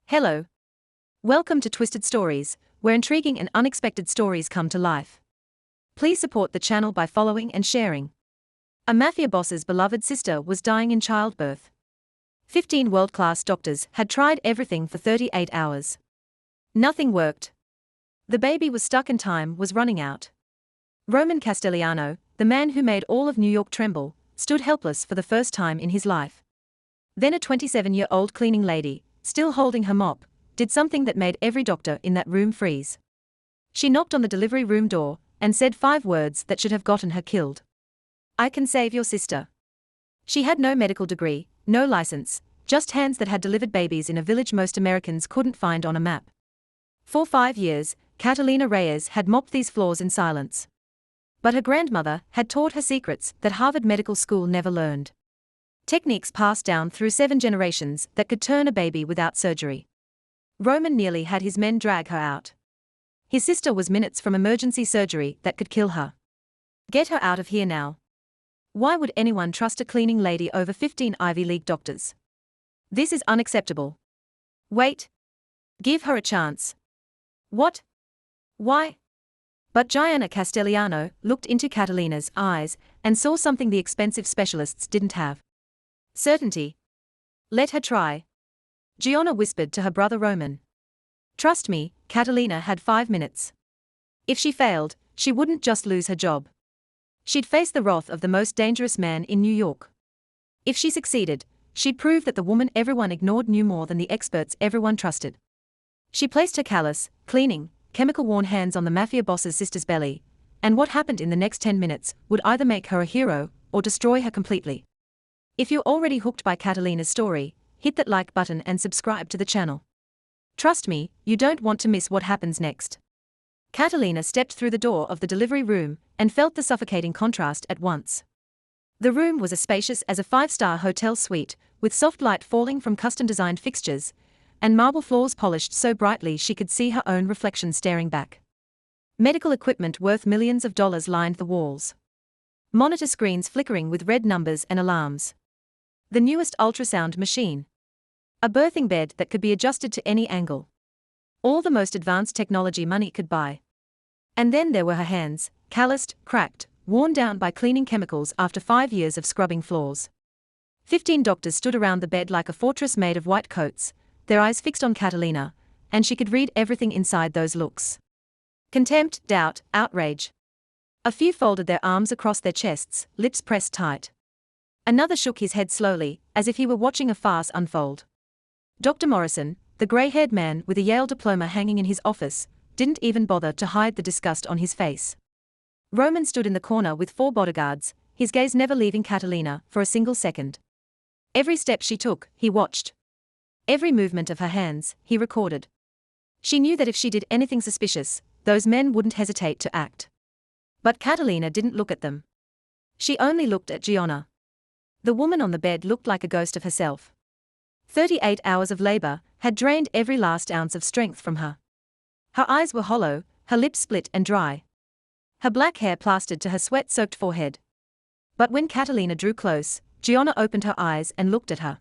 Hello. Welcome to Twisted Stories, where intriguing and unexpected stories come to life. Please support the channel by following and sharing. A mafia boss's beloved sister was dying in childbirth. 15 world-class doctors had tried everything for 38 hours. Nothing worked. The baby was stuck and time was running out. Roman Castellano, the man who made all of New York tremble, stood helpless for the first time in his life. Then a 27-year-old cleaning lady, still holding her mop, did something that made every doctor in that room freeze. She knocked on the delivery room door and said 5 words that should have gotten her killed. "I can save your sister." She had no medical degree, no license, just hands that had delivered babies in a village most Americans couldn't find on a map. For 5 years, Catalina Reyes had mopped these floors in silence. But her grandmother had taught her secrets that Harvard Medical School never learned. Techniques passed down through 7 generations that could turn a baby without surgery. Roman nearly had his men drag her out. His sister was minutes from emergency surgery that could kill her. Get her out of here now. Why would anyone trust a cleaning lady over 15 Ivy League doctors? This is unacceptable. Wait. Give her a chance. What? Why? But Gianna Castellano looked into Catalina's eyes and saw something the expensive specialists didn't have. Certainty. Let her try. Gianna whispered to her brother Roman. Trust me, Catalina had 5 minutes. If she failed, she wouldn't just lose her job. She'd face the wrath of the most dangerous man in New York. If she succeeded, she'd prove that the woman everyone ignored knew more than the experts everyone trusted. She placed her callous, cleaning, chemical-worn hands on the mafia boss's sister's belly, and what happened in the next 10 minutes would either make her a hero or destroy her completely. If you're already hooked by Catalina's story, hit that like button and subscribe to the channel. Trust me, you don't want to miss what happens next. Catalina stepped through the door of the delivery room and felt the suffocating contrast at once. The room was as spacious as a 5-star hotel suite, with soft light falling from custom-designed fixtures, and marble floors polished so brightly she could see her own reflection staring back. Medical equipment worth millions of dollars lined the walls. Monitor screens flickering with red numbers and alarms. The newest ultrasound machine. A birthing bed that could be adjusted to any angle. All the most advanced technology money could buy. And then there were her hands, calloused, cracked, worn down by cleaning chemicals after 5 years of scrubbing floors. 15 doctors stood around the bed like a fortress made of white coats, their eyes fixed on Catalina, and she could read everything inside those looks. Contempt, doubt, outrage. A few folded their arms across their chests, lips pressed tight. Another shook his head slowly, as if he were watching a farce unfold. Dr. Morrison, the grey-haired man with a Yale diploma hanging in his office, didn't even bother to hide the disgust on his face. Roman stood in the corner with 4 bodyguards, his gaze never leaving Catalina for a single second. Every step she took, he watched. Every movement of her hands, he recorded. She knew that if she did anything suspicious, those men wouldn't hesitate to act. But Catalina didn't look at them. She only looked at Gianna. The woman on the bed looked like a ghost of herself. 38 hours of labor had drained every last ounce of strength from her. Her eyes were hollow, her lips split and dry. Her black hair plastered to her sweat-soaked forehead. But when Catalina drew close, Gianna opened her eyes and looked at her.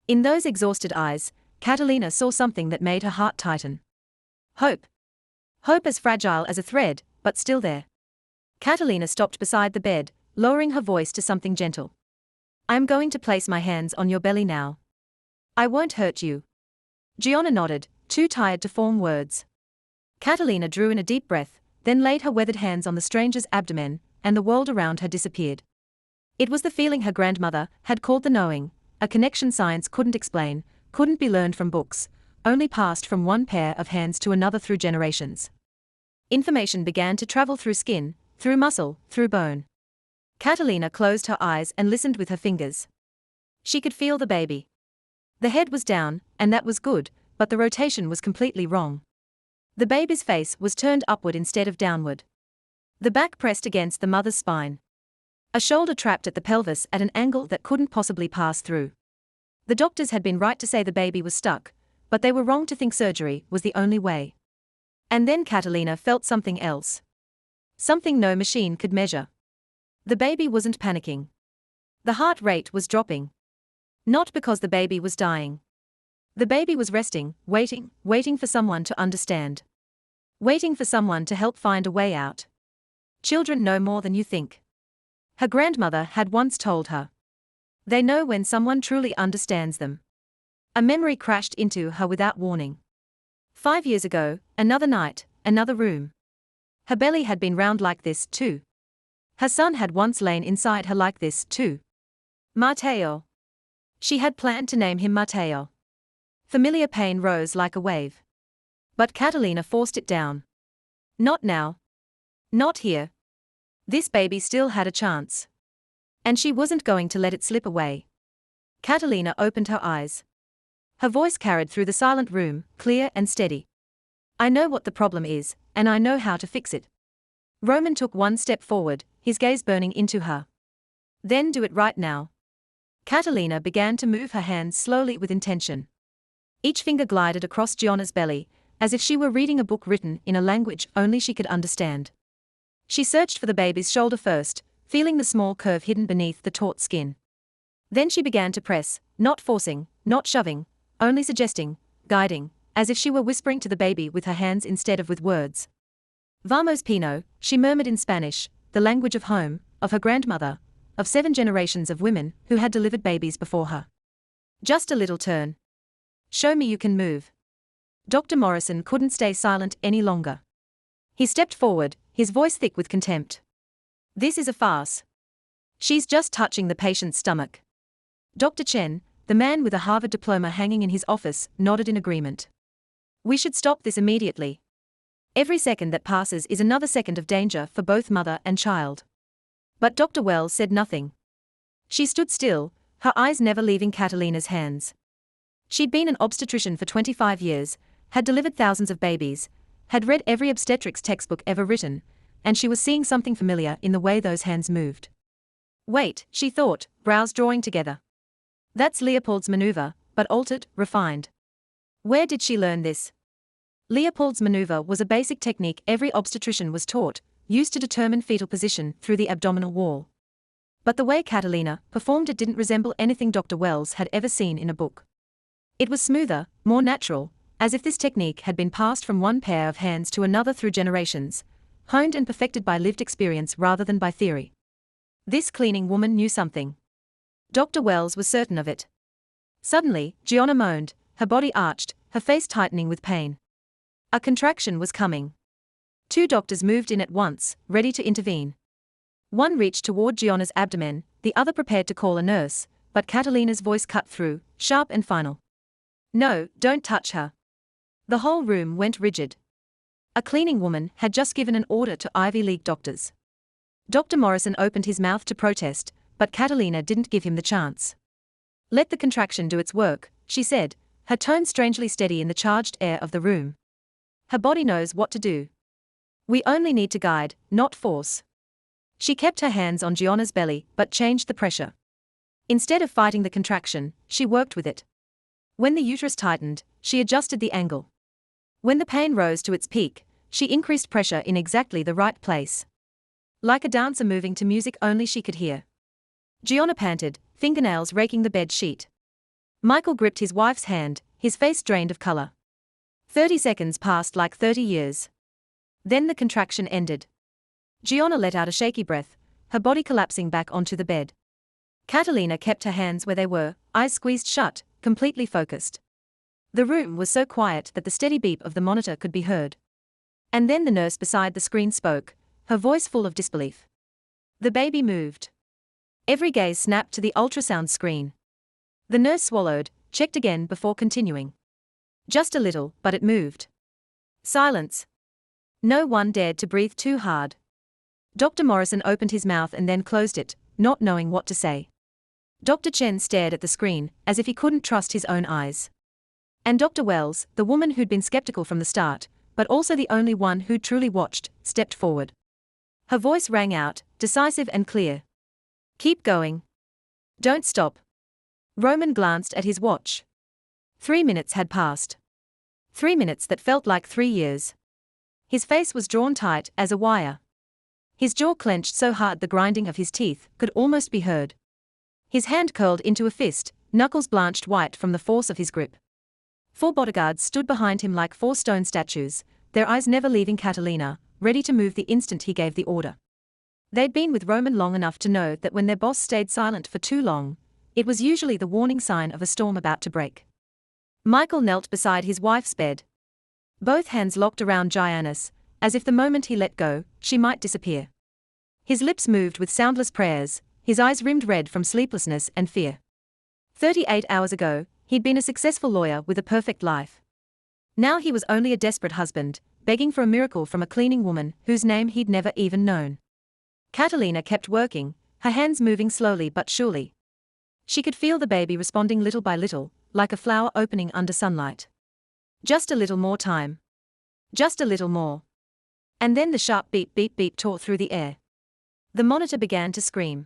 In those exhausted eyes, Catalina saw something that made her heart tighten. Hope. Hope as fragile as a thread, but still there. Catalina stopped beside the bed, lowering her voice to something gentle. "I'm going to place my hands on your belly now. I won't hurt you." Gianna nodded, too tired to form words. Catalina drew in a deep breath, then laid her weathered hands on the stranger's abdomen, and the world around her disappeared. It was the feeling her grandmother had called the knowing, a connection science couldn't explain, couldn't be learned from books, only passed from one pair of hands to another through generations. Information began to travel through skin, through muscle, through bone. Catalina closed her eyes and listened with her fingers. She could feel the baby. The head was down, and that was good, but the rotation was completely wrong. The baby's face was turned upward instead of downward. The back pressed against the mother's spine. A shoulder trapped at the pelvis at an angle that couldn't possibly pass through. The doctors had been right to say the baby was stuck, but they were wrong to think surgery was the only way. And then Catalina felt something else. Something no machine could measure. The baby wasn't panicking. The heart rate was dropping. Not because the baby was dying. The baby was resting, waiting for someone to understand. Waiting for someone to help find a way out. Children know more than you think. Her grandmother had once told her. They know when someone truly understands them. A memory crashed into her without warning. 5 years ago, another night, another room. Her belly had been round like this, too. Her son had once lain inside her like this, too. Matteo. She had planned to name him Matteo. Familiar pain rose like a wave. But Catalina forced it down. Not now. Not here. This baby still had a chance. And she wasn't going to let it slip away. Catalina opened her eyes. Her voice carried through the silent room, clear and steady. I know what the problem is, and I know how to fix it. Roman took one step forward, his gaze burning into her. Then do it right now. Catalina began to move her hands slowly with intention. Each finger glided across Gianna's belly, as if she were reading a book written in a language only she could understand. She searched for the baby's shoulder first, feeling the small curve hidden beneath the taut skin. Then she began to press, not forcing, not shoving, only suggesting, guiding, as if she were whispering to the baby with her hands instead of with words. Vamos Pino, she murmured in Spanish, the language of home, of her grandmother, of 7 generations of women who had delivered babies before her. Just a little turn. Show me you can move. Dr. Morrison couldn't stay silent any longer. He stepped forward, his voice thick with contempt. This is a farce. She's just touching the patient's stomach. Dr. Chen, the man with a Harvard diploma hanging in his office, nodded in agreement. We should stop this immediately. Every second that passes is another second of danger for both mother and child. But Dr. Wells said nothing. She stood still, her eyes never leaving Catalina's hands. She'd been an obstetrician for 25 years, had delivered thousands of babies, had read every obstetrics textbook ever written, and she was seeing something familiar in the way those hands moved. Wait, she thought, brows drawing together. That's Leopold's maneuver, but altered, refined. Where did she learn this? Leopold's maneuver was a basic technique every obstetrician was taught, used to determine fetal position through the abdominal wall. But the way Catalina performed it didn't resemble anything Dr. Wells had ever seen in a book. It was smoother, more natural, as if this technique had been passed from one pair of hands to another through generations, honed and perfected by lived experience rather than by theory. This cleaning woman knew something. Dr. Wells was certain of it. Suddenly, Gianna moaned, her body arched, her face tightening with pain. A contraction was coming. 2 doctors moved in at once, ready to intervene. One reached toward Gianna's abdomen, the other prepared to call a nurse, but Catalina's voice cut through, sharp and final. No, don't touch her. The whole room went rigid. A cleaning woman had just given an order to Ivy League doctors. Dr. Morrison opened his mouth to protest, but Catalina didn't give him the chance. Let the contraction do its work, she said, her tone strangely steady in the charged air of the room. Her body knows what to do. We only need to guide, not force. She kept her hands on Gianna's belly but changed the pressure. Instead of fighting the contraction, she worked with it. When the uterus tightened, she adjusted the angle. When the pain rose to its peak, she increased pressure in exactly the right place. Like a dancer moving to music only she could hear. Gianna panted, fingernails raking the bed sheet. Michael gripped his wife's hand, his face drained of color. 30 seconds passed like 30 years. Then the contraction ended. Gianna let out a shaky breath, her body collapsing back onto the bed. Catalina kept her hands where they were, eyes squeezed shut, completely focused. The room was so quiet that the steady beep of the monitor could be heard. And then the nurse beside the screen spoke, her voice full of disbelief. The baby moved. Every gaze snapped to the ultrasound screen. The nurse swallowed, checked again before continuing. Just a little, but it moved. Silence. No one dared to breathe too hard. Dr. Morrison opened his mouth and then closed it, not knowing what to say. Dr. Chen stared at the screen, as if he couldn't trust his own eyes. And Dr. Wells, the woman who'd been skeptical from the start, but also the only one who'd truly watched, stepped forward. Her voice rang out, decisive and clear. Keep going. Don't stop. Roman glanced at his watch. 3 minutes had passed. 3 minutes that felt like 3 years. His face was drawn tight as a wire. His jaw clenched so hard the grinding of his teeth could almost be heard. His hand curled into a fist, knuckles blanched white from the force of his grip. 4 bodyguards stood behind him like 4 stone statues, their eyes never leaving Catalina, ready to move the instant he gave the order. They'd been with Roman long enough to know that when their boss stayed silent for too long, it was usually the warning sign of a storm about to break. Michael knelt beside his wife's bed. Both hands locked around Giannis, as if the moment he let go, she might disappear. His lips moved with soundless prayers, his eyes rimmed red from sleeplessness and fear. 38 hours ago, he'd been a successful lawyer with a perfect life. Now he was only a desperate husband, begging for a miracle from a cleaning woman whose name he'd never even known. Catalina kept working, her hands moving slowly but surely. She could feel the baby responding little by little, like a flower opening under sunlight. Just a little more time. Just a little more. And then the sharp beep beep beep tore through the air. The monitor began to scream.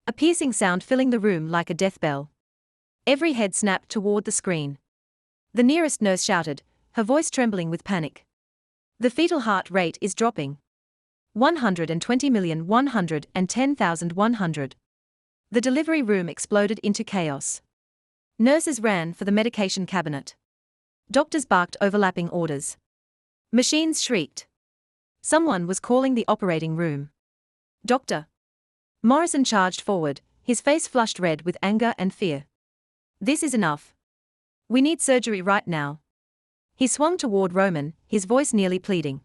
A piercing sound filling the room like a death bell. Every head snapped toward the screen. The nearest nurse shouted, her voice trembling with panic. The fetal heart rate is dropping. 120,110,100. The delivery room exploded into chaos. Nurses ran for the medication cabinet. Doctors barked overlapping orders. Machines shrieked. Someone was calling the operating room. Doctor. Morrison charged forward, his face flushed red with anger and fear. This is enough. We need surgery right now. He swung toward Roman, his voice nearly pleading.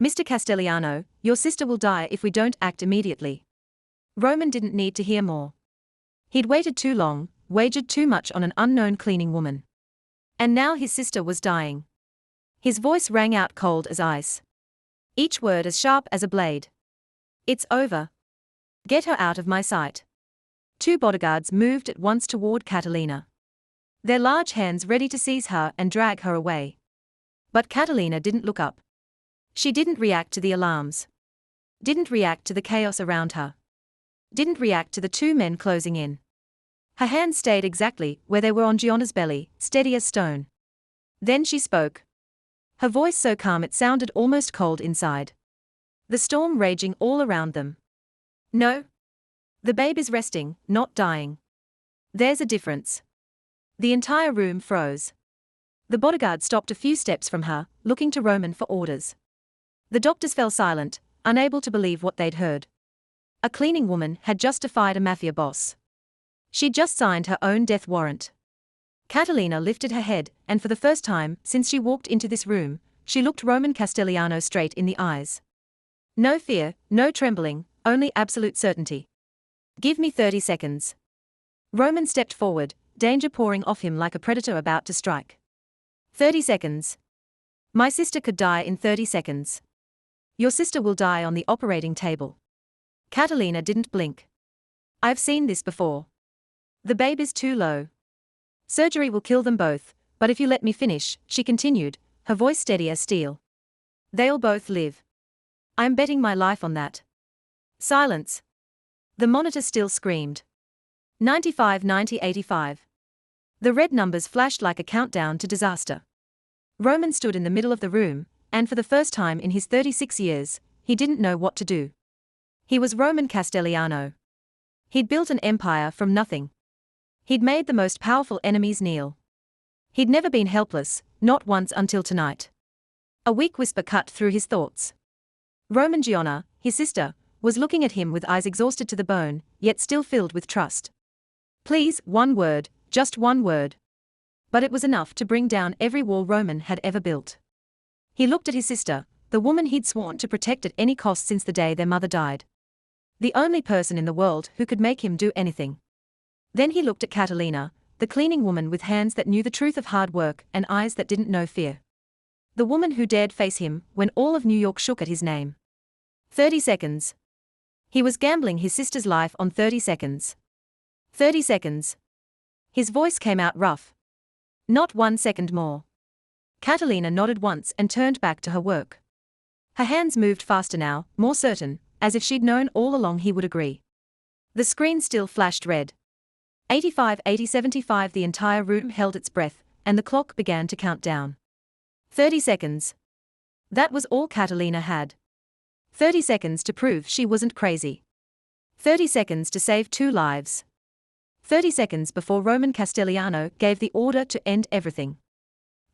Mr. Castellano, your sister will die if we don't act immediately. Roman didn't need to hear more. He'd waited too long, wagered too much on an unknown cleaning woman. And now his sister was dying. His voice rang out cold as ice. Each word as sharp as a blade. It's over. Get her out of my sight. 2 bodyguards moved at once toward Catalina. Their large hands ready to seize her and drag her away. But Catalina didn't look up. She didn't react to the alarms. Didn't react to the chaos around her. Didn't react to the 2 men closing in. Her hands stayed exactly where they were on Gianna's belly, steady as stone. Then she spoke. Her voice so calm it sounded almost cold inside. The storm raging all around them. No. The babe is resting, not dying. There's a difference. The entire room froze. The bodyguard stopped a few steps from her, looking to Roman for orders. The doctors fell silent, unable to believe what they'd heard. A cleaning woman had just defied a mafia boss. She'd just signed her own death warrant. Catalina lifted her head, and for the first time since she walked into this room, she looked Roman Castellano straight in the eyes. No fear, no trembling, only absolute certainty. Give me 30 seconds. Roman stepped forward, danger pouring off him like a predator about to strike. 30 seconds. My sister could die in 30 seconds. Your sister will die on the operating table. Catalina didn't blink. I've seen this before. The babe is too low. Surgery will kill them both, but if you let me finish, she continued, her voice steady as steel. They'll both live. I'm betting my life on that. Silence. The monitor still screamed. 95, 90, 85. The red numbers flashed like a countdown to disaster. Roman stood in the middle of the room, and for the first time in his 36 years, he didn't know what to do. He was Roman Castellano. He'd built an empire from nothing. He'd made the most powerful enemies kneel. He'd never been helpless, not once until tonight. A weak whisper cut through his thoughts. Roman Gianna, his sister, was looking at him with eyes exhausted to the bone, yet still filled with trust. Please, one word, just one word. But it was enough to bring down every wall Roman had ever built. He looked at his sister, the woman he'd sworn to protect at any cost since the day their mother died. The only person in the world who could make him do anything. Then he looked at Catalina, the cleaning woman with hands that knew the truth of hard work and eyes that didn't know fear. The woman who dared face him when all of New York shook at his name. 30 seconds. He was gambling his sister's life on 30 seconds. 30 seconds. His voice came out rough. Not 1 second more. Catalina nodded once and turned back to her work. Her hands moved faster now, more certain, as if she'd known all along he would agree. The screen still flashed red. 85, 80, 75. The entire room held its breath, and the clock began to count down. 30 seconds. That was all Catalina had. 30 seconds to prove she wasn't crazy. 30 seconds to save 2 lives. 30 seconds before Roman Castellano gave the order to end everything.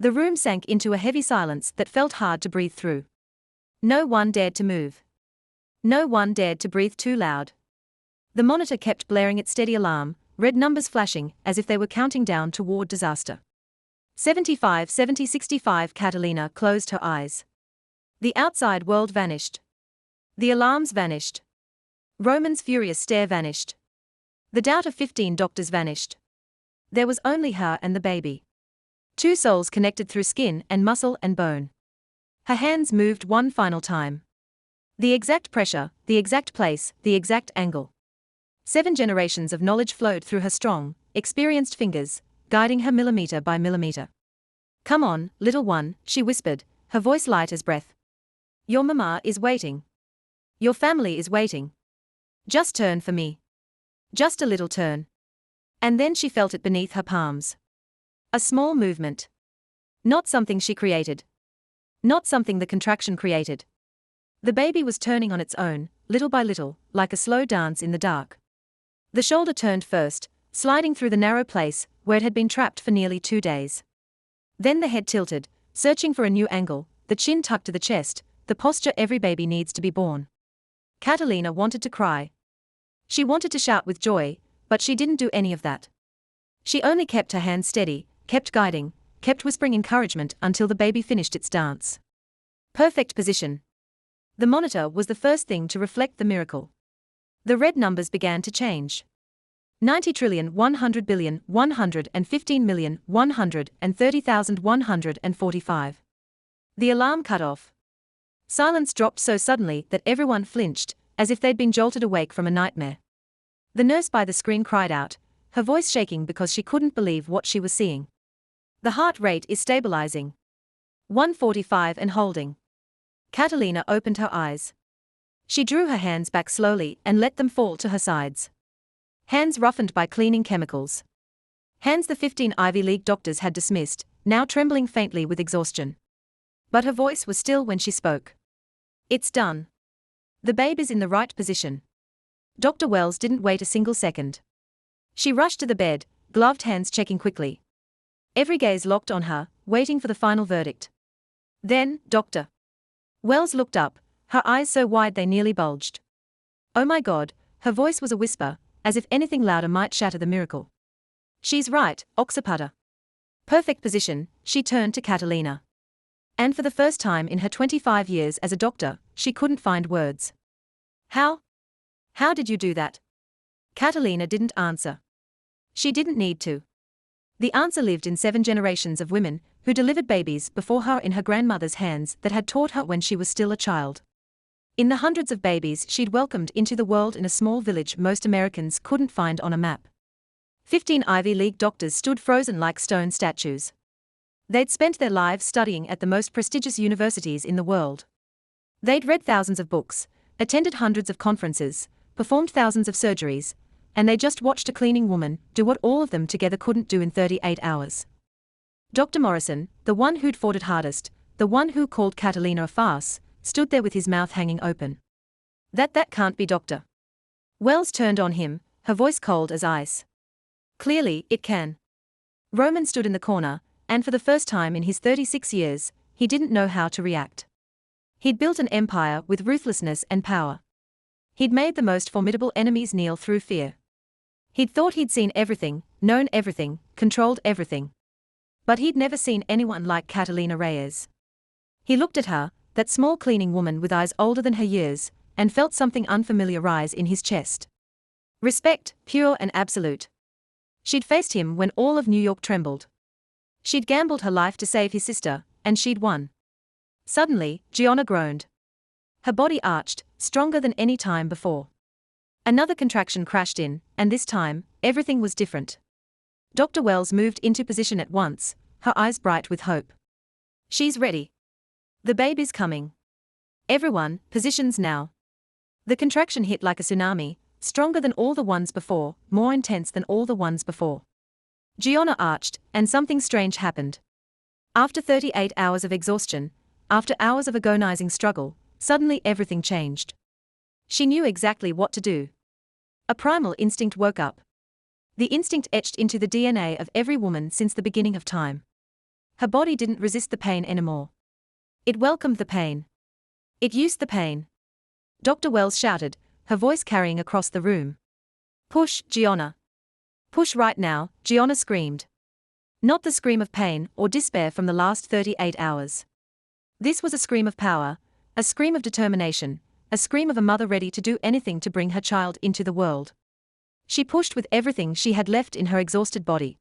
The room sank into a heavy silence that felt hard to breathe through. No one dared to move. No one dared to breathe too loud. The monitor kept blaring its steady alarm, red numbers flashing as if they were counting down toward disaster. 75, 70, 65. Catalina closed her eyes. The outside world vanished. The alarms vanished. Roman's furious stare vanished. The doubt of 15 doctors vanished. There was only her and the baby. Two souls connected through skin and muscle and bone. Her hands moved one final time. The exact pressure, the exact place, the exact angle. 7 generations of knowledge flowed through her strong, experienced fingers, guiding her millimeter by millimeter. "Come on, little one," she whispered, her voice light as breath. "Your mama is waiting. Your family is waiting. Just turn for me. Just a little turn." And then she felt it beneath her palms. A small movement. Not something she created. Not something the contraction created. The baby was turning on its own, little by little, like a slow dance in the dark. The shoulder turned first, sliding through the narrow place where it had been trapped for nearly 2 days. Then the head tilted, searching for a new angle, the chin tucked to the chest, the posture every baby needs to be born. Catalina wanted to cry. She wanted to shout with joy, but she didn't do any of that. She only kept her hands steady, kept guiding, kept whispering encouragement until the baby finished its dance. Perfect position. The monitor was the first thing to reflect the miracle. The red numbers began to change. 90 trillion 100 billion 115 million 130,145. The alarm cut off. Silence dropped so suddenly that everyone flinched, as if they'd been jolted awake from a nightmare. The nurse by the screen cried out, her voice shaking because she couldn't believe what she was seeing. "The heart rate is stabilizing. 145 and holding." Catalina opened her eyes. She drew her hands back slowly and let them fall to her sides. Hands roughened by cleaning chemicals. Hands the 15 Ivy League doctors had dismissed, now trembling faintly with exhaustion. But her voice was still when she spoke. "It's done. The baby's in the right position." Dr. Wells didn't wait a single second. She rushed to the bed, gloved hands checking quickly. Every gaze locked on her, waiting for the final verdict. Then, Dr. Wells looked up, her eyes so wide they nearly bulged. "Oh my God," her voice was a whisper, as if anything louder might shatter the miracle. "She's right, Oxapata." Perfect position, she turned to Catalina. And for the first time in her 25 years as a doctor, she couldn't find words. "How? How did you do that?" Catalina didn't answer. She didn't need to. The answer lived in 7 generations of women who delivered babies before her in her grandmother's hands that had taught her when she was still a child. In the hundreds of babies she'd welcomed into the world in a small village most Americans couldn't find on a map. 15 Ivy League doctors stood frozen like stone statues. They'd spent their lives studying at the most prestigious universities in the world. They'd read thousands of books, attended hundreds of conferences, performed thousands of surgeries, and they just watched a cleaning woman do what all of them together couldn't do in 38 hours. Dr. Morrison, the one who'd fought it hardest, the one who called Catalina a farce, stood there with his mouth hanging open. That can't be Dr. Wells turned on him, her voice cold as ice. "Clearly, it can." Roman stood in the corner, and for the first time in his 36 years, he didn't know how to react. He'd built an empire with ruthlessness and power. He'd made the most formidable enemies kneel through fear. He'd thought he'd seen everything, known everything, controlled everything. But he'd never seen anyone like Catalina Reyes. He looked at her, that small cleaning woman with eyes older than her years, and felt something unfamiliar rise in his chest. Respect, pure and absolute. She'd faced him when all of New York trembled. She'd gambled her life to save his sister, and she'd won. Suddenly, Gianna groaned. Her body arched, stronger than any time before. Another contraction crashed in, and this time, everything was different. Dr. Wells moved into position at once, her eyes bright with hope. "She's ready. The baby's coming. Everyone, positions now." The contraction hit like a tsunami, stronger than all the ones before, more intense than all the ones before. Gianna arched, and something strange happened. After 38 hours of exhaustion, after hours of agonizing struggle, suddenly everything changed. She knew exactly what to do. A primal instinct woke up. The instinct etched into the DNA of every woman since the beginning of time. Her body didn't resist the pain anymore. It welcomed the pain. It used the pain. Dr. Wells shouted, her voice carrying across the room. Push, Gianna. Push right now, Gianna screamed. Not the scream of pain or despair from the last 38 hours. This was a scream of power, a scream of determination, a scream of a mother ready to do anything to bring her child into the world. She pushed with everything she had left in her exhausted body.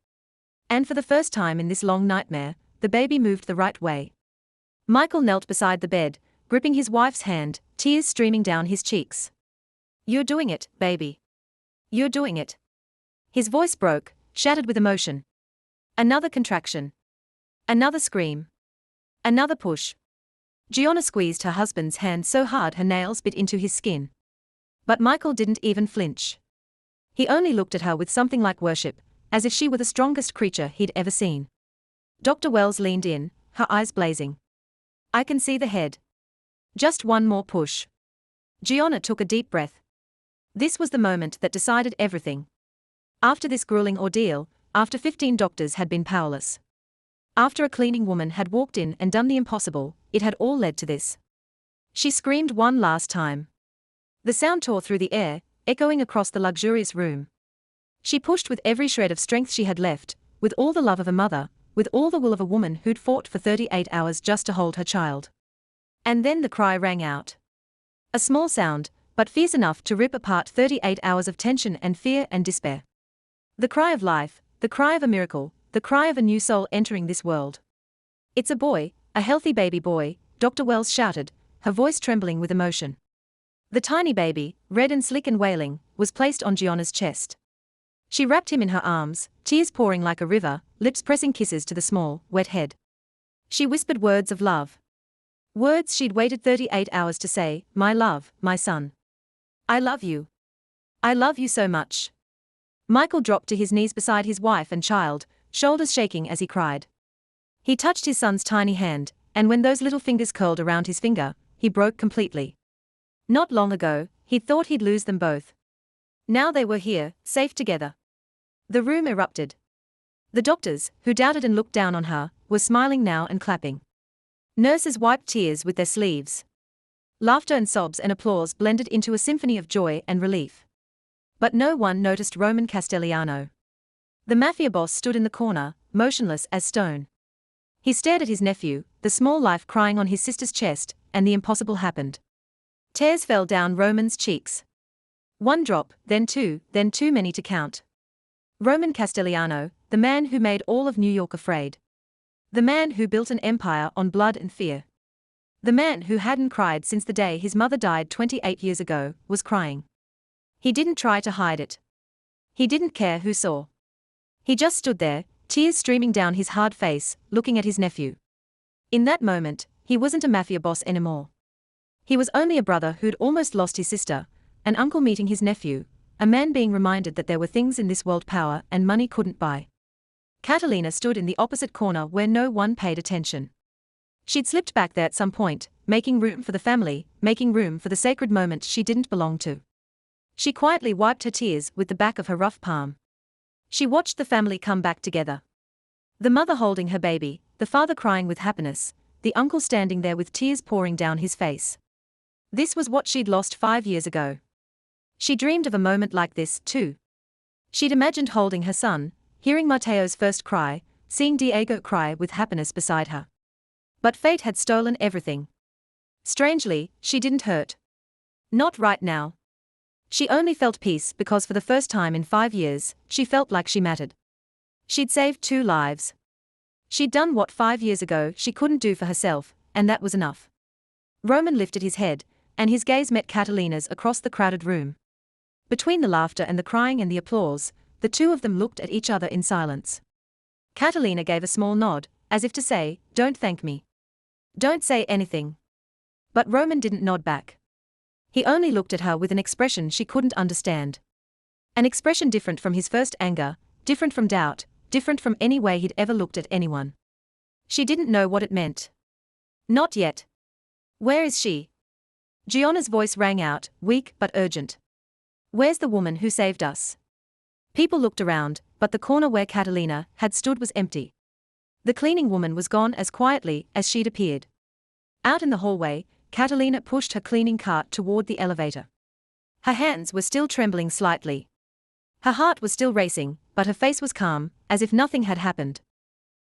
And for the first time in this long nightmare, the baby moved the right way. Michael knelt beside the bed, gripping his wife's hand, tears streaming down his cheeks. You're doing it, baby. You're doing it. His voice broke, shattered with emotion. Another contraction. Another scream. Another push. Gianna squeezed her husband's hand so hard her nails bit into his skin. But Michael didn't even flinch. He only looked at her with something like worship, as if she were the strongest creature he'd ever seen. Dr. Wells leaned in, her eyes blazing. I can see the head. Just one more push. Gianna took a deep breath. This was the moment that decided everything. After this grueling ordeal, after 15 doctors had been powerless, after a cleaning woman had walked in and done the impossible, it had all led to this. She screamed one last time. The sound tore through the air, echoing across the luxurious room. She pushed with every shred of strength she had left, with all the love of a mother, with all the will of a woman who'd fought for 38 hours just to hold her child. And then the cry rang out. A small sound, but fierce enough to rip apart 38 hours of tension and fear and despair. The cry of life, the cry of a miracle, the cry of a new soul entering this world. It's a boy, a healthy baby boy, Dr. Wells shouted, her voice trembling with emotion. The tiny baby, red and slick and wailing, was placed on Gianna's chest. She wrapped him in her arms, tears pouring like a river, lips pressing kisses to the small, wet head. She whispered words of love. Words she'd waited 38 hours to say, my love, my son. I love you. I love you so much. Michael dropped to his knees beside his wife and child, shoulders shaking as he cried. He touched his son's tiny hand, and when those little fingers curled around his finger, he broke completely. Not long ago, he'd thought he'd lose them both. Now they were here, safe together. The room erupted. The doctors, who doubted and looked down on her, were smiling now and clapping. Nurses wiped tears with their sleeves. Laughter and sobs and applause blended into a symphony of joy and relief. But no one noticed Roman Castellano. The mafia boss stood in the corner, motionless as stone. He stared at his nephew, the small life crying on his sister's chest, and the impossible happened. Tears fell down Roman's cheeks. One drop, then too many to count. Roman Castellano, the man who made all of New York afraid. The man who built an empire on blood and fear. The man who hadn't cried since the day his mother died 28 years ago, was crying. He didn't try to hide it. He didn't care who saw. He just stood there, tears streaming down his hard face, looking at his nephew. In that moment, he wasn't a mafia boss anymore. He was only a brother who'd almost lost his sister, an uncle meeting his nephew, a man being reminded that there were things in this world power and money couldn't buy. Catalina stood in the opposite corner where no one paid attention. She'd slipped back there at some point, making room for the family, making room for the sacred moment she didn't belong to. She quietly wiped her tears with the back of her rough palm. She watched the family come back together. The mother holding her baby, the father crying with happiness, the uncle standing there with tears pouring down his face. This was what she'd lost 5 years ago. She dreamed of a moment like this, too. She'd imagined holding her son, hearing Mateo's first cry, seeing Diego cry with happiness beside her. But fate had stolen everything. Strangely, she didn't hurt. Not right now. She only felt peace because for the first time in 5 years, she felt like she mattered. She'd saved 2 lives. She'd done what 5 years ago she couldn't do for herself, and that was enough. Roman lifted his head, and his gaze met Catalina's across the crowded room. Between the laughter and the crying and the applause, the two of them looked at each other in silence. Catalina gave a small nod, as if to say, "Don't thank me. Don't say anything." But Roman didn't nod back. He only looked at her with an expression she couldn't understand. An expression different from his first anger, different from doubt, different from any way he'd ever looked at anyone. She didn't know what it meant. Not yet. Where is she? Gianna's voice rang out, weak but urgent. Where's the woman who saved us? People looked around, but the corner where Catalina had stood was empty. The cleaning woman was gone as quietly as she'd appeared. Out in the hallway, Catalina pushed her cleaning cart toward the elevator. Her hands were still trembling slightly. Her heart was still racing, but her face was calm, as if nothing had happened.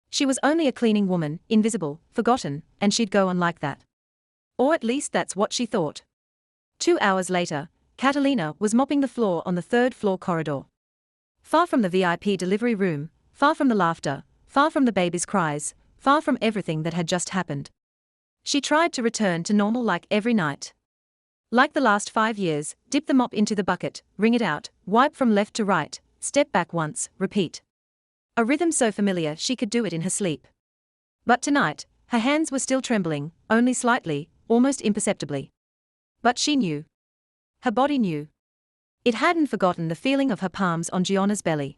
She was only a cleaning woman, invisible, forgotten, and she'd go on like that. Or at least that's what she thought. 2 hours later, Catalina was mopping the floor on the third-floor corridor. Far from the VIP delivery room, far from the laughter, far from the baby's cries, far from everything that had just happened. She tried to return to normal like every night. Like the last 5 years, dip the mop into the bucket, wring it out, wipe from left to right, step back once, repeat. A rhythm so familiar she could do it in her sleep. But tonight, her hands were still trembling, only slightly, almost imperceptibly. But she knew. Her body knew. It hadn't forgotten the feeling of her palms on Gianna's belly.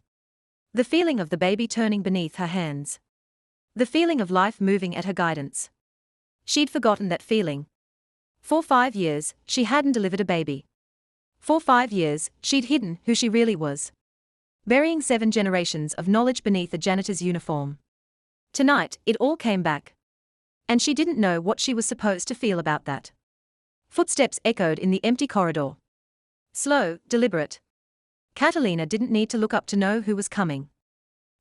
The feeling of the baby turning beneath her hands. The feeling of life moving at her guidance. She'd forgotten that feeling. For 5 years, she hadn't delivered a baby. For 5 years, she'd hidden who she really was. Burying 7 generations of knowledge beneath a janitor's uniform. Tonight, it all came back. And she didn't know what she was supposed to feel about that. Footsteps echoed in the empty corridor. Slow, deliberate. Catalina didn't need to look up to know who was coming.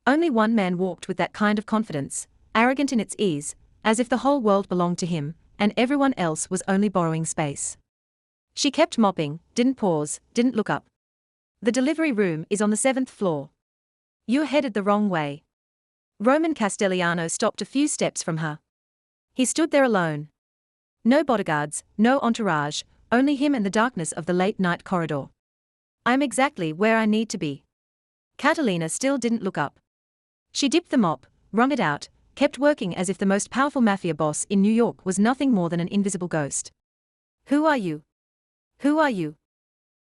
Only one man walked with that kind of confidence, arrogant in its ease, as if the whole world belonged to him, and everyone else was only borrowing space. She kept mopping, didn't pause, didn't look up. The delivery room is on the 7th floor. You're headed the wrong way. Roman Castellano stopped a few steps from her. He stood there alone. No bodyguards, no entourage, only him and the darkness of the late-night corridor. I'm exactly where I need to be. Catalina still didn't look up. She dipped the mop, wrung it out, kept working as if the most powerful mafia boss in New York was nothing more than an invisible ghost. Who are you? Who are you?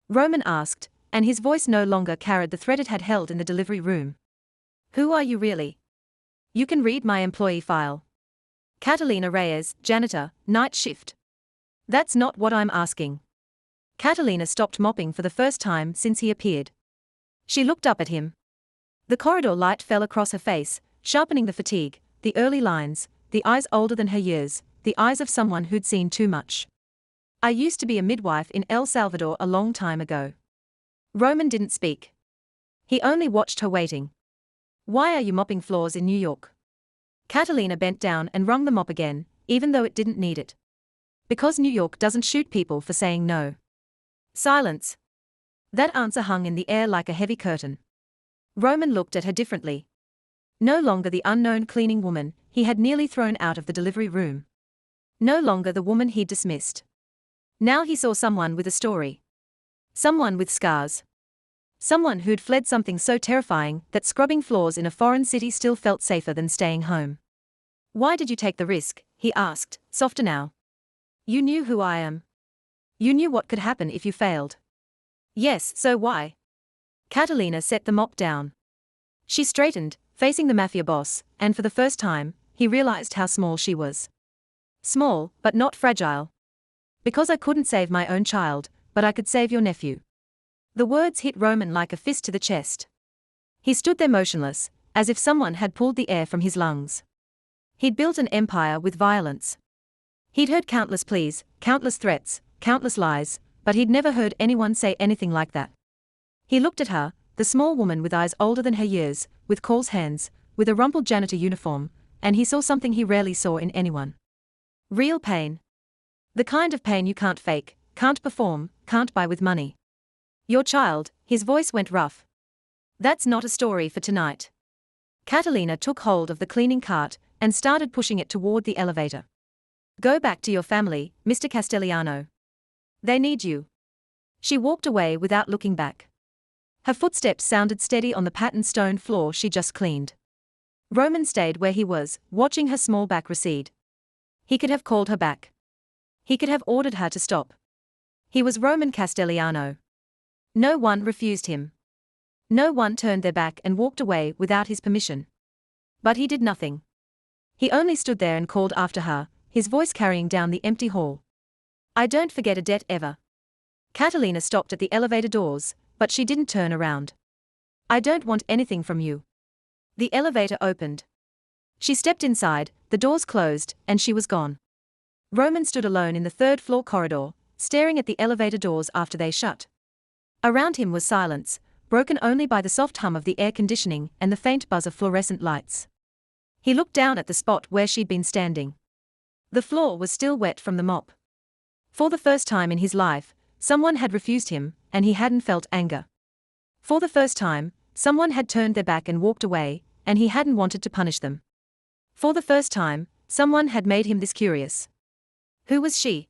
Roman asked, and his voice no longer carried the threat it had held in the delivery room. Who are you really? You can read my employee file. Catalina Reyes, janitor, night shift. That's not what I'm asking. Catalina stopped mopping for the first time since he appeared. She looked up at him. The corridor light fell across her face, sharpening the fatigue, the early lines, the eyes older than her years, the eyes of someone who'd seen too much. I used to be a midwife in El Salvador a long time ago. Roman didn't speak. He only watched her waiting. Why are you mopping floors in New York? Catalina bent down and wrung the mop again, even though it didn't need it. Because New York doesn't shoot people for saying no. Silence. That answer hung in the air like a heavy curtain. Roman looked at her differently. No longer the unknown cleaning woman he had nearly thrown out of the delivery room. No longer the woman he'd dismissed. Now he saw someone with a story. Someone with scars. Someone who'd fled something so terrifying that scrubbing floors in a foreign city still felt safer than staying home. Why did you take the risk? He asked, softer now. You knew who I am. You knew what could happen if you failed. Yes, so why? Catalina set the mop down. She straightened, facing the mafia boss, and for the first time, he realized how small she was. Small, but not fragile. Because I couldn't save my own child, but I could save your nephew. The words hit Roman like a fist to the chest. He stood there motionless, as if someone had pulled the air from his lungs. He'd built an empire with violence. He'd heard countless pleas, countless threats, countless lies, but he'd never heard anyone say anything like that. He looked at her, the small woman with eyes older than her years, with coarse hands, with a rumpled janitor uniform, and he saw something he rarely saw in anyone. Real pain. The kind of pain you can't fake, can't perform, can't buy with money. Your child, his voice went rough. That's not a story for tonight. Catalina took hold of the cleaning cart and started pushing it toward the elevator. Go back to your family, Mr. Castellano. They need you. She walked away without looking back. Her footsteps sounded steady on the patterned stone floor she just cleaned. Roman stayed where he was, watching her small back recede. He could have called her back. He could have ordered her to stop. He was Roman Castellano. No one refused him. No one turned their back and walked away without his permission. But he did nothing. He only stood there and called after her, his voice carrying down the empty hall. I don't forget a debt ever. Catalina stopped at the elevator doors, but she didn't turn around. I don't want anything from you. The elevator opened. She stepped inside, the doors closed, and she was gone. Roman stood alone in the third-floor corridor, staring at the elevator doors after they shut. Around him was silence, broken only by the soft hum of the air conditioning and the faint buzz of fluorescent lights. He looked down at the spot where she'd been standing. The floor was still wet from the mop. For the first time in his life, someone had refused him, and he hadn't felt anger. For the first time, someone had turned their back and walked away, and he hadn't wanted to punish them. For the first time, someone had made him this curious. Who was she?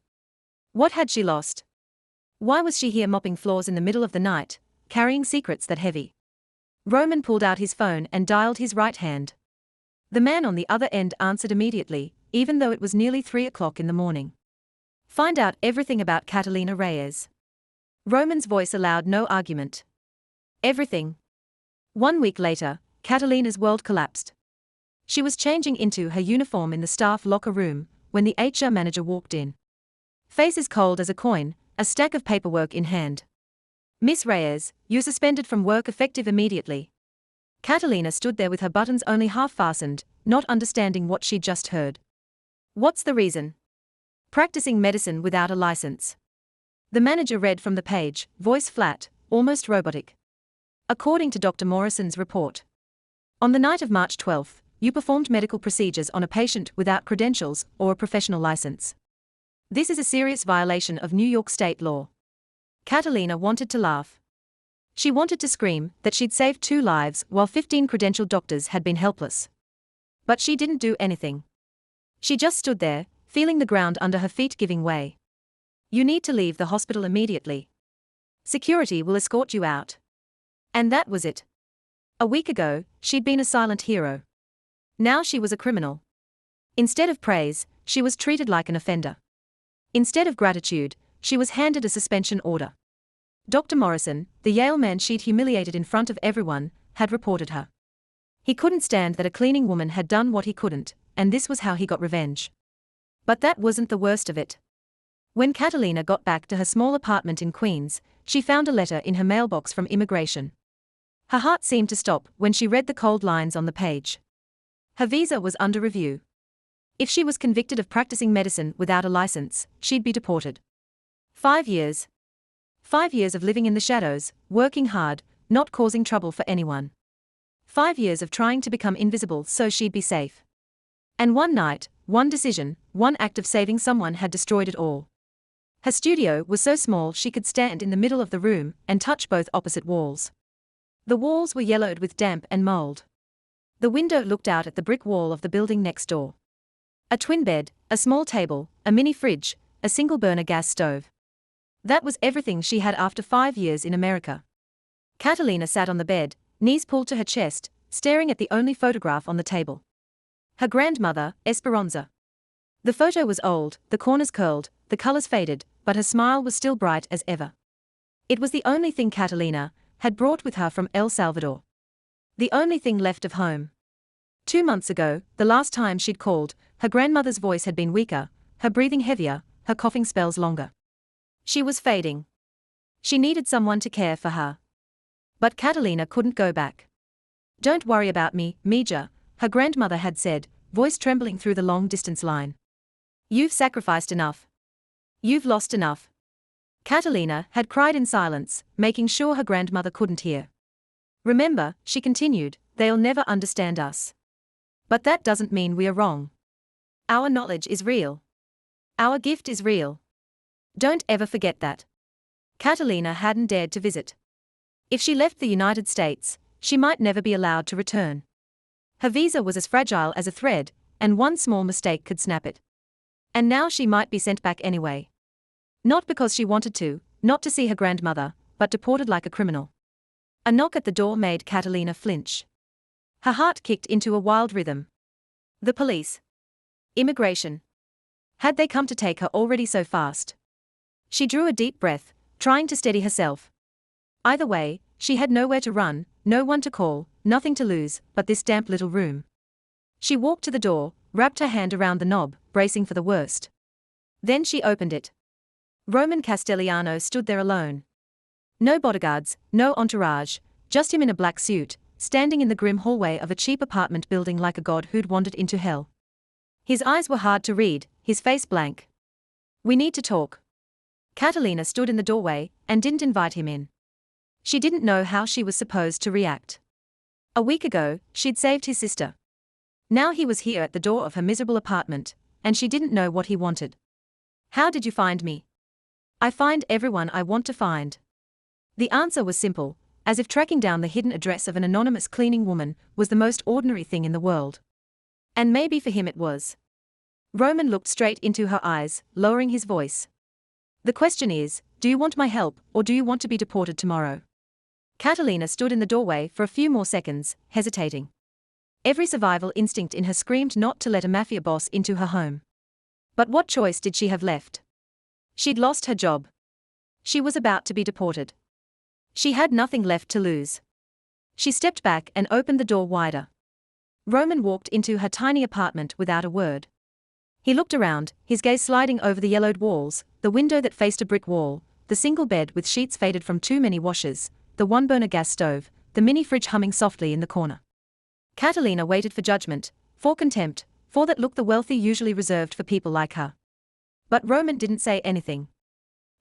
What had she lost? Why was she here mopping floors in the middle of the night, carrying secrets that heavy? Roman pulled out his phone and dialed his right hand. The man on the other end answered immediately, even though it was nearly 3 o'clock in the morning. Find out everything about Catalina Reyes. Roman's voice allowed no argument. Everything. 1 week later, Catalina's world collapsed. She was changing into her uniform in the staff locker room when the HR manager walked in. Face as cold as a coin, a stack of paperwork in hand. Miss Reyes, you're suspended from work effective immediately. Catalina stood there with her buttons only half fastened, not understanding what she'd just heard. What's the reason? Practicing medicine without a license. The manager read from the page, voice flat, almost robotic. According to Dr. Morrison's report. On the night of March 12, you performed medical procedures on a patient without credentials or a professional license. This is a serious violation of New York state law. Catalina wanted to laugh. She wanted to scream that she'd saved 2 lives while 15 credentialed doctors had been helpless. But she didn't do anything. She just stood there, feeling the ground under her feet giving way. You need to leave the hospital immediately. Security will escort you out. And that was it. A week ago, she'd been a silent hero. Now she was a criminal. Instead of praise, she was treated like an offender. Instead of gratitude, she was handed a suspension order. Dr. Morrison, the Yale man she'd humiliated in front of everyone, had reported her. He couldn't stand that a cleaning woman had done what he couldn't, and this was how he got revenge. But that wasn't the worst of it. When Catalina got back to her small apartment in Queens, she found a letter in her mailbox from immigration. Her heart seemed to stop when she read the cold lines on the page. Her visa was under review. If she was convicted of practicing medicine without a license, she'd be deported. 5 years. 5 years of living in the shadows, working hard, not causing trouble for anyone. 5 years of trying to become invisible so she'd be safe. And one night, one decision, one act of saving someone had destroyed it all. Her studio was so small she could stand in the middle of the room and touch both opposite walls. The walls were yellowed with damp and mold. The window looked out at the brick wall of the building next door. A twin bed, a small table, a mini fridge, a single-burner gas stove. That was everything she had after 5 years in America. Catalina sat on the bed, knees pulled to her chest, staring at the only photograph on the table. Her grandmother, Esperanza. The photo was old, the corners curled, the colors faded, but her smile was still bright as ever. It was the only thing Catalina had brought with her from El Salvador. The only thing left of home. 2 months ago, the last time she'd called, her grandmother's voice had been weaker, her breathing heavier, her coughing spells longer. She was fading. She needed someone to care for her. But Catalina couldn't go back. Don't worry about me, Mija, her grandmother had said, voice trembling through the long-distance line. You've sacrificed enough. You've lost enough. Catalina had cried in silence, making sure her grandmother couldn't hear. Remember, she continued, they'll never understand us. But that doesn't mean we are wrong. Our knowledge is real. Our gift is real. Don't ever forget that. Catalina hadn't dared to visit. If she left the United States, she might never be allowed to return. Her visa was as fragile as a thread, and one small mistake could snap it. And now she might be sent back anyway. Not because she wanted to, not to see her grandmother, but deported like a criminal. A knock at the door made Catalina flinch. Her heart kicked into a wild rhythm. The police. Immigration. Had they come to take her already so fast? She drew a deep breath, trying to steady herself. Either way, she had nowhere to run, no one to call, nothing to lose, but this damp little room. She walked to the door, wrapped her hand around the knob, bracing for the worst. Then she opened it. Roman Castellano stood there alone. No bodyguards, no entourage, just him in a black suit, standing in the grim hallway of a cheap apartment building like a god who'd wandered into hell. His eyes were hard to read, his face blank. "We need to talk." Catalina stood in the doorway and didn't invite him in. She didn't know how she was supposed to react. A week ago, she'd saved his sister. Now he was here at the door of her miserable apartment, and she didn't know what he wanted. "How did you find me?" "I find everyone I want to find." The answer was simple, as if tracking down the hidden address of an anonymous cleaning woman was the most ordinary thing in the world. And maybe for him it was. Roman looked straight into her eyes, lowering his voice. "The question is, do you want my help, or do you want to be deported tomorrow?" Catalina stood in the doorway for a few more seconds, hesitating. Every survival instinct in her screamed not to let a mafia boss into her home. But what choice did she have left? She'd lost her job. She was about to be deported. She had nothing left to lose. She stepped back and opened the door wider. Roman walked into her tiny apartment without a word. He looked around, his gaze sliding over the yellowed walls, the window that faced a brick wall, the single bed with sheets faded from too many washes, the one-burner gas stove, the mini fridge humming softly in the corner. Catalina waited for judgment, for contempt, for that look the wealthy usually reserved for people like her. But Roman didn't say anything.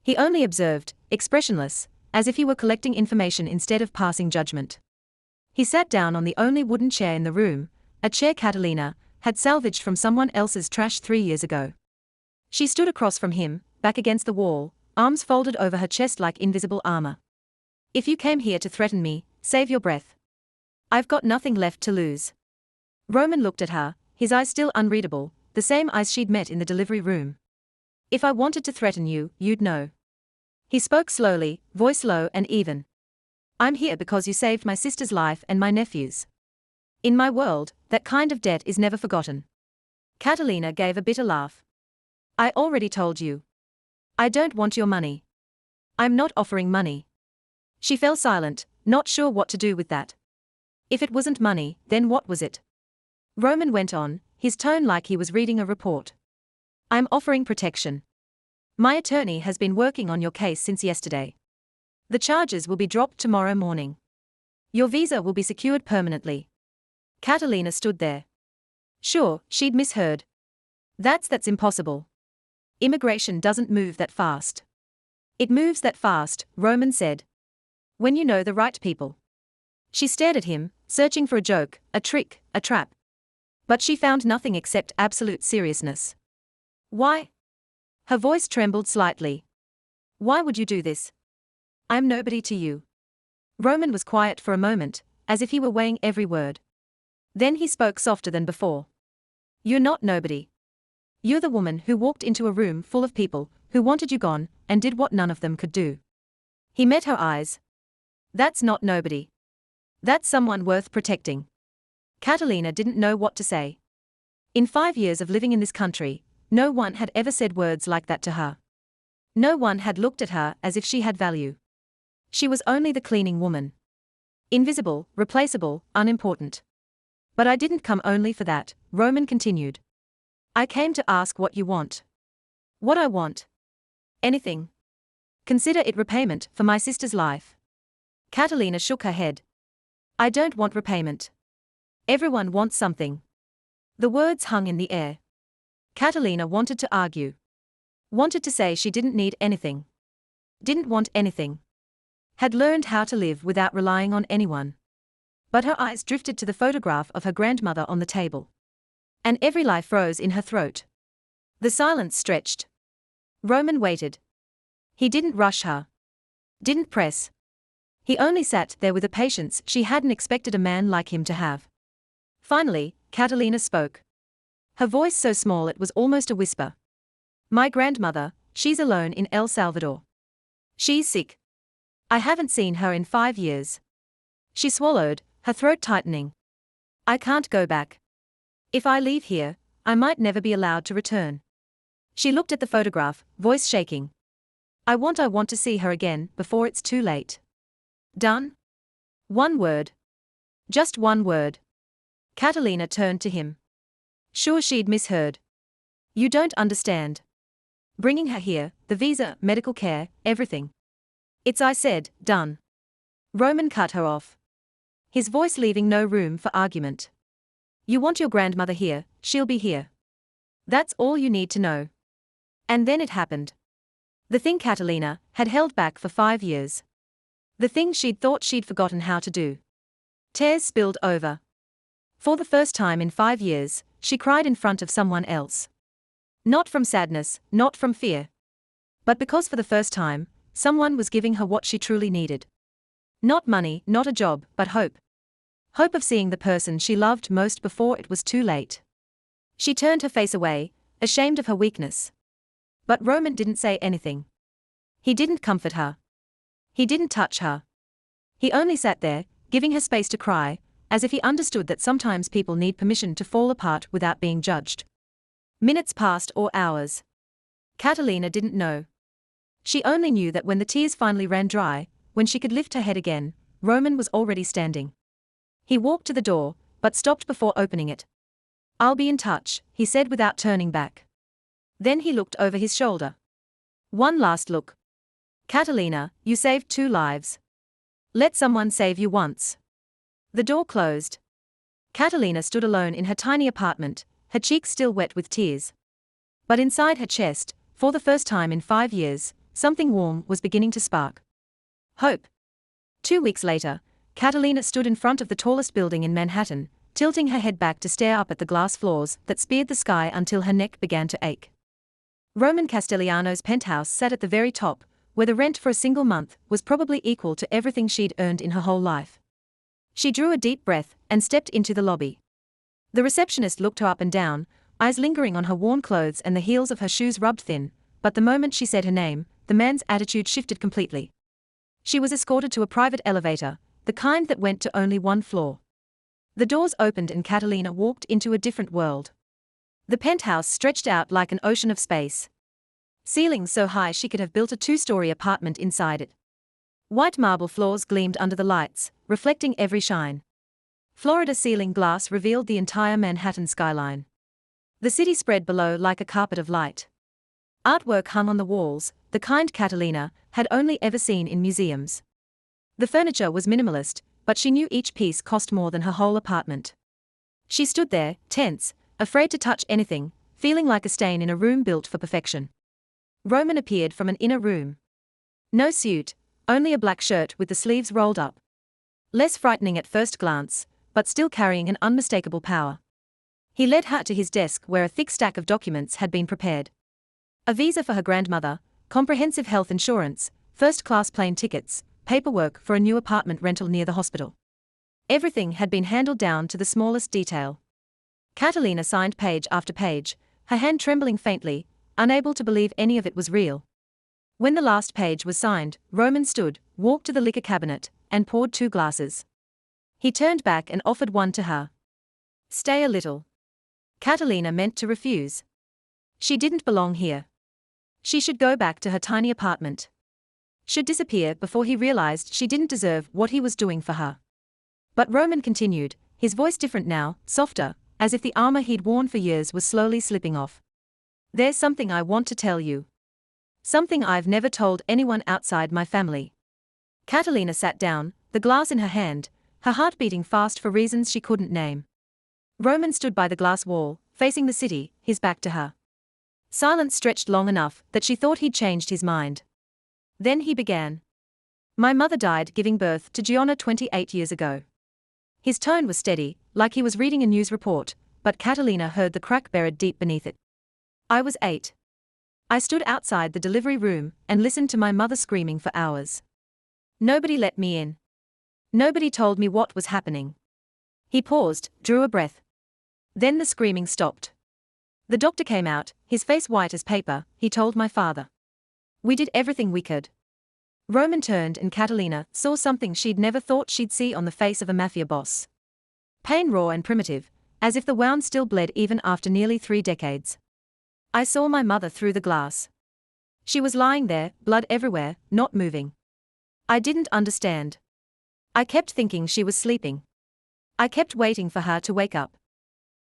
He only observed, expressionless, as if he were collecting information instead of passing judgment. He sat down on the only wooden chair in the room, a chair Catalina had salvaged from someone else's trash 3 years ago. She stood across from him, back against the wall, arms folded over her chest like invisible armor. "If you came here to threaten me, save your breath. I've got nothing left to lose." Roman looked at her, his eyes still unreadable, the same eyes she'd met in the delivery room. "If I wanted to threaten you, you'd know." He spoke slowly, voice low and even. "I'm here because you saved my sister's life and my nephew's. In my world, that kind of debt is never forgotten." Catalina gave a bitter laugh. "I already told you. I don't want your money. I'm not offering money." She fell silent, not sure what to do with that. If it wasn't money, then what was it? Roman went on, his tone like he was reading a report. "I'm offering protection. My attorney has been working on your case since yesterday. The charges will be dropped tomorrow morning. Your visa will be secured permanently." Catalina stood there. Sure, she'd misheard. That's impossible. Immigration doesn't move that fast." "It moves that fast," Roman said. "When you know the right people." She stared at him, searching for a joke, a trick, a trap. But she found nothing except absolute seriousness. "Why?" Her voice trembled slightly. "Why would you do this? I'm nobody to you." Roman was quiet for a moment, as if he were weighing every word. Then he spoke softer than before. "You're not nobody. You're the woman who walked into a room full of people who wanted you gone and did what none of them could do." He met her eyes. "That's not nobody. That's someone worth protecting." Catalina didn't know what to say. In 5 years of living in this country, no one had ever said words like that to her. No one had looked at her as if she had value. She was only the cleaning woman. Invisible, replaceable, unimportant. "But I didn't come only for that," Roman continued. "I came to ask what you want." "What I want?" "Anything. Consider it repayment for my sister's life." Catalina shook her head. "I don't want repayment. Everyone wants something." The words hung in the air. Catalina wanted to argue. Wanted to say she didn't need anything. Didn't want anything. Had learned how to live without relying on anyone. But her eyes drifted to the photograph of her grandmother on the table. And every lie froze in her throat. The silence stretched. Roman waited. He didn't rush her. Didn't press. He only sat there with a patience she hadn't expected a man like him to have. Finally, Catalina spoke. Her voice so small it was almost a whisper. "My grandmother, she's alone in El Salvador. She's sick. I haven't seen her in 5 years." She swallowed, her throat tightening. "I can't go back. If I leave here, I might never be allowed to return." She looked at the photograph, voice shaking. I want to see her again before it's too late." "Done?" "One word. Just one word." Catalina turned to him. Sure she'd misheard. "You don't understand. Bringing her here, the visa, medical care, everything. It's I said, done." Roman cut her off. his voice leaving no room for argument. You want your grandmother here, she'll be here. That's all you need to know. And then it happened. The thing Catalina had held back for 5 years. The thing she'd thought she'd forgotten how to do. Tears spilled over. For the first time in 5 years, she cried in front of someone else. Not from sadness, not from fear. But because for the first time, someone was giving her what she truly needed. Not money, not a job, but hope. Hope of seeing the person she loved most before it was too late. She turned her face away, ashamed of her weakness. But Roman didn't say anything. He didn't comfort her. He didn't touch her. He only sat there, giving her space to cry, as if he understood that sometimes people need permission to fall apart without being judged. Minutes passed or hours. Catalina didn't know. She only knew that when the tears finally ran dry, when she could lift her head again, Roman was already standing. He walked to the door, but stopped before opening it. I'll be in touch, he said without turning back. Then he looked over his shoulder. One last look. Catalina, you saved 2 lives. Let someone save you once. The door closed. Catalina stood alone in her tiny apartment, her cheeks still wet with tears. But inside her chest, for the first time in 5 years, something warm was beginning to spark. Hope. 2 weeks later, Catalina stood in front of the tallest building in Manhattan, tilting her head back to stare up at the glass floors that speared the sky until her neck began to ache. Roman Castellano's penthouse sat at the very top, where the rent for a single month was probably equal to everything she'd earned in her whole life. She drew a deep breath and stepped into the lobby. The receptionist looked her up and down, eyes lingering on her worn clothes and the heels of her shoes rubbed thin, but the moment she said her name, the man's attitude shifted completely. She was escorted to a private elevator, the kind that went to only 1 floor. The doors opened and Catalina walked into a different world. The penthouse stretched out like an ocean of space. Ceilings so high she could have built a 2-story apartment inside it. White marble floors gleamed under the lights, reflecting every shine. Florida ceiling glass revealed the entire Manhattan skyline. The city spread below like a carpet of light. Artwork hung on the walls, the kind Catalina had only ever seen in museums. The furniture was minimalist, but she knew each piece cost more than her whole apartment. She stood there, tense, afraid to touch anything, feeling like a stain in a room built for perfection. Roman appeared from an inner room. No suit, only a black shirt with the sleeves rolled up. Less frightening at first glance, but still carrying an unmistakable power. He led her to his desk where a thick stack of documents had been prepared. A visa for her grandmother, comprehensive health insurance, first-class plane tickets, paperwork for a new apartment rental near the hospital. Everything had been handled down to the smallest detail. Catalina signed page after page, her hand trembling faintly, unable to believe any of it was real. When the last page was signed, Roman stood, walked to the liquor cabinet, and poured 2 glasses. He turned back and offered one to her. Stay a little. Catalina meant to refuse. She didn't belong here. She should go back to her tiny apartment. Should disappear before he realized she didn't deserve what he was doing for her. But Roman continued, his voice different now, softer, as if the armor he'd worn for years was slowly slipping off. There's something I want to tell you. Something I've never told anyone outside my family. Catalina sat down, the glass in her hand, her heart beating fast for reasons she couldn't name. Roman stood by the glass wall, facing the city, his back to her. Silence stretched long enough that she thought he'd changed his mind. Then he began. My mother died giving birth to Gianna 28 years ago. His tone was steady, like he was reading a news report, but Catalina heard the crack buried deep beneath it. I was 8. I stood outside the delivery room and listened to my mother screaming for hours. Nobody let me in. Nobody told me what was happening. He paused, drew a breath. Then the screaming stopped. The doctor came out, his face white as paper. He told my father. We did everything we could. Roman turned and Catalina saw something she'd never thought she'd see on the face of a mafia boss. Pain raw and primitive, as if the wound still bled even after nearly 3 decades. I saw my mother through the glass. She was lying there, blood everywhere, not moving. I didn't understand. I kept thinking she was sleeping. I kept waiting for her to wake up.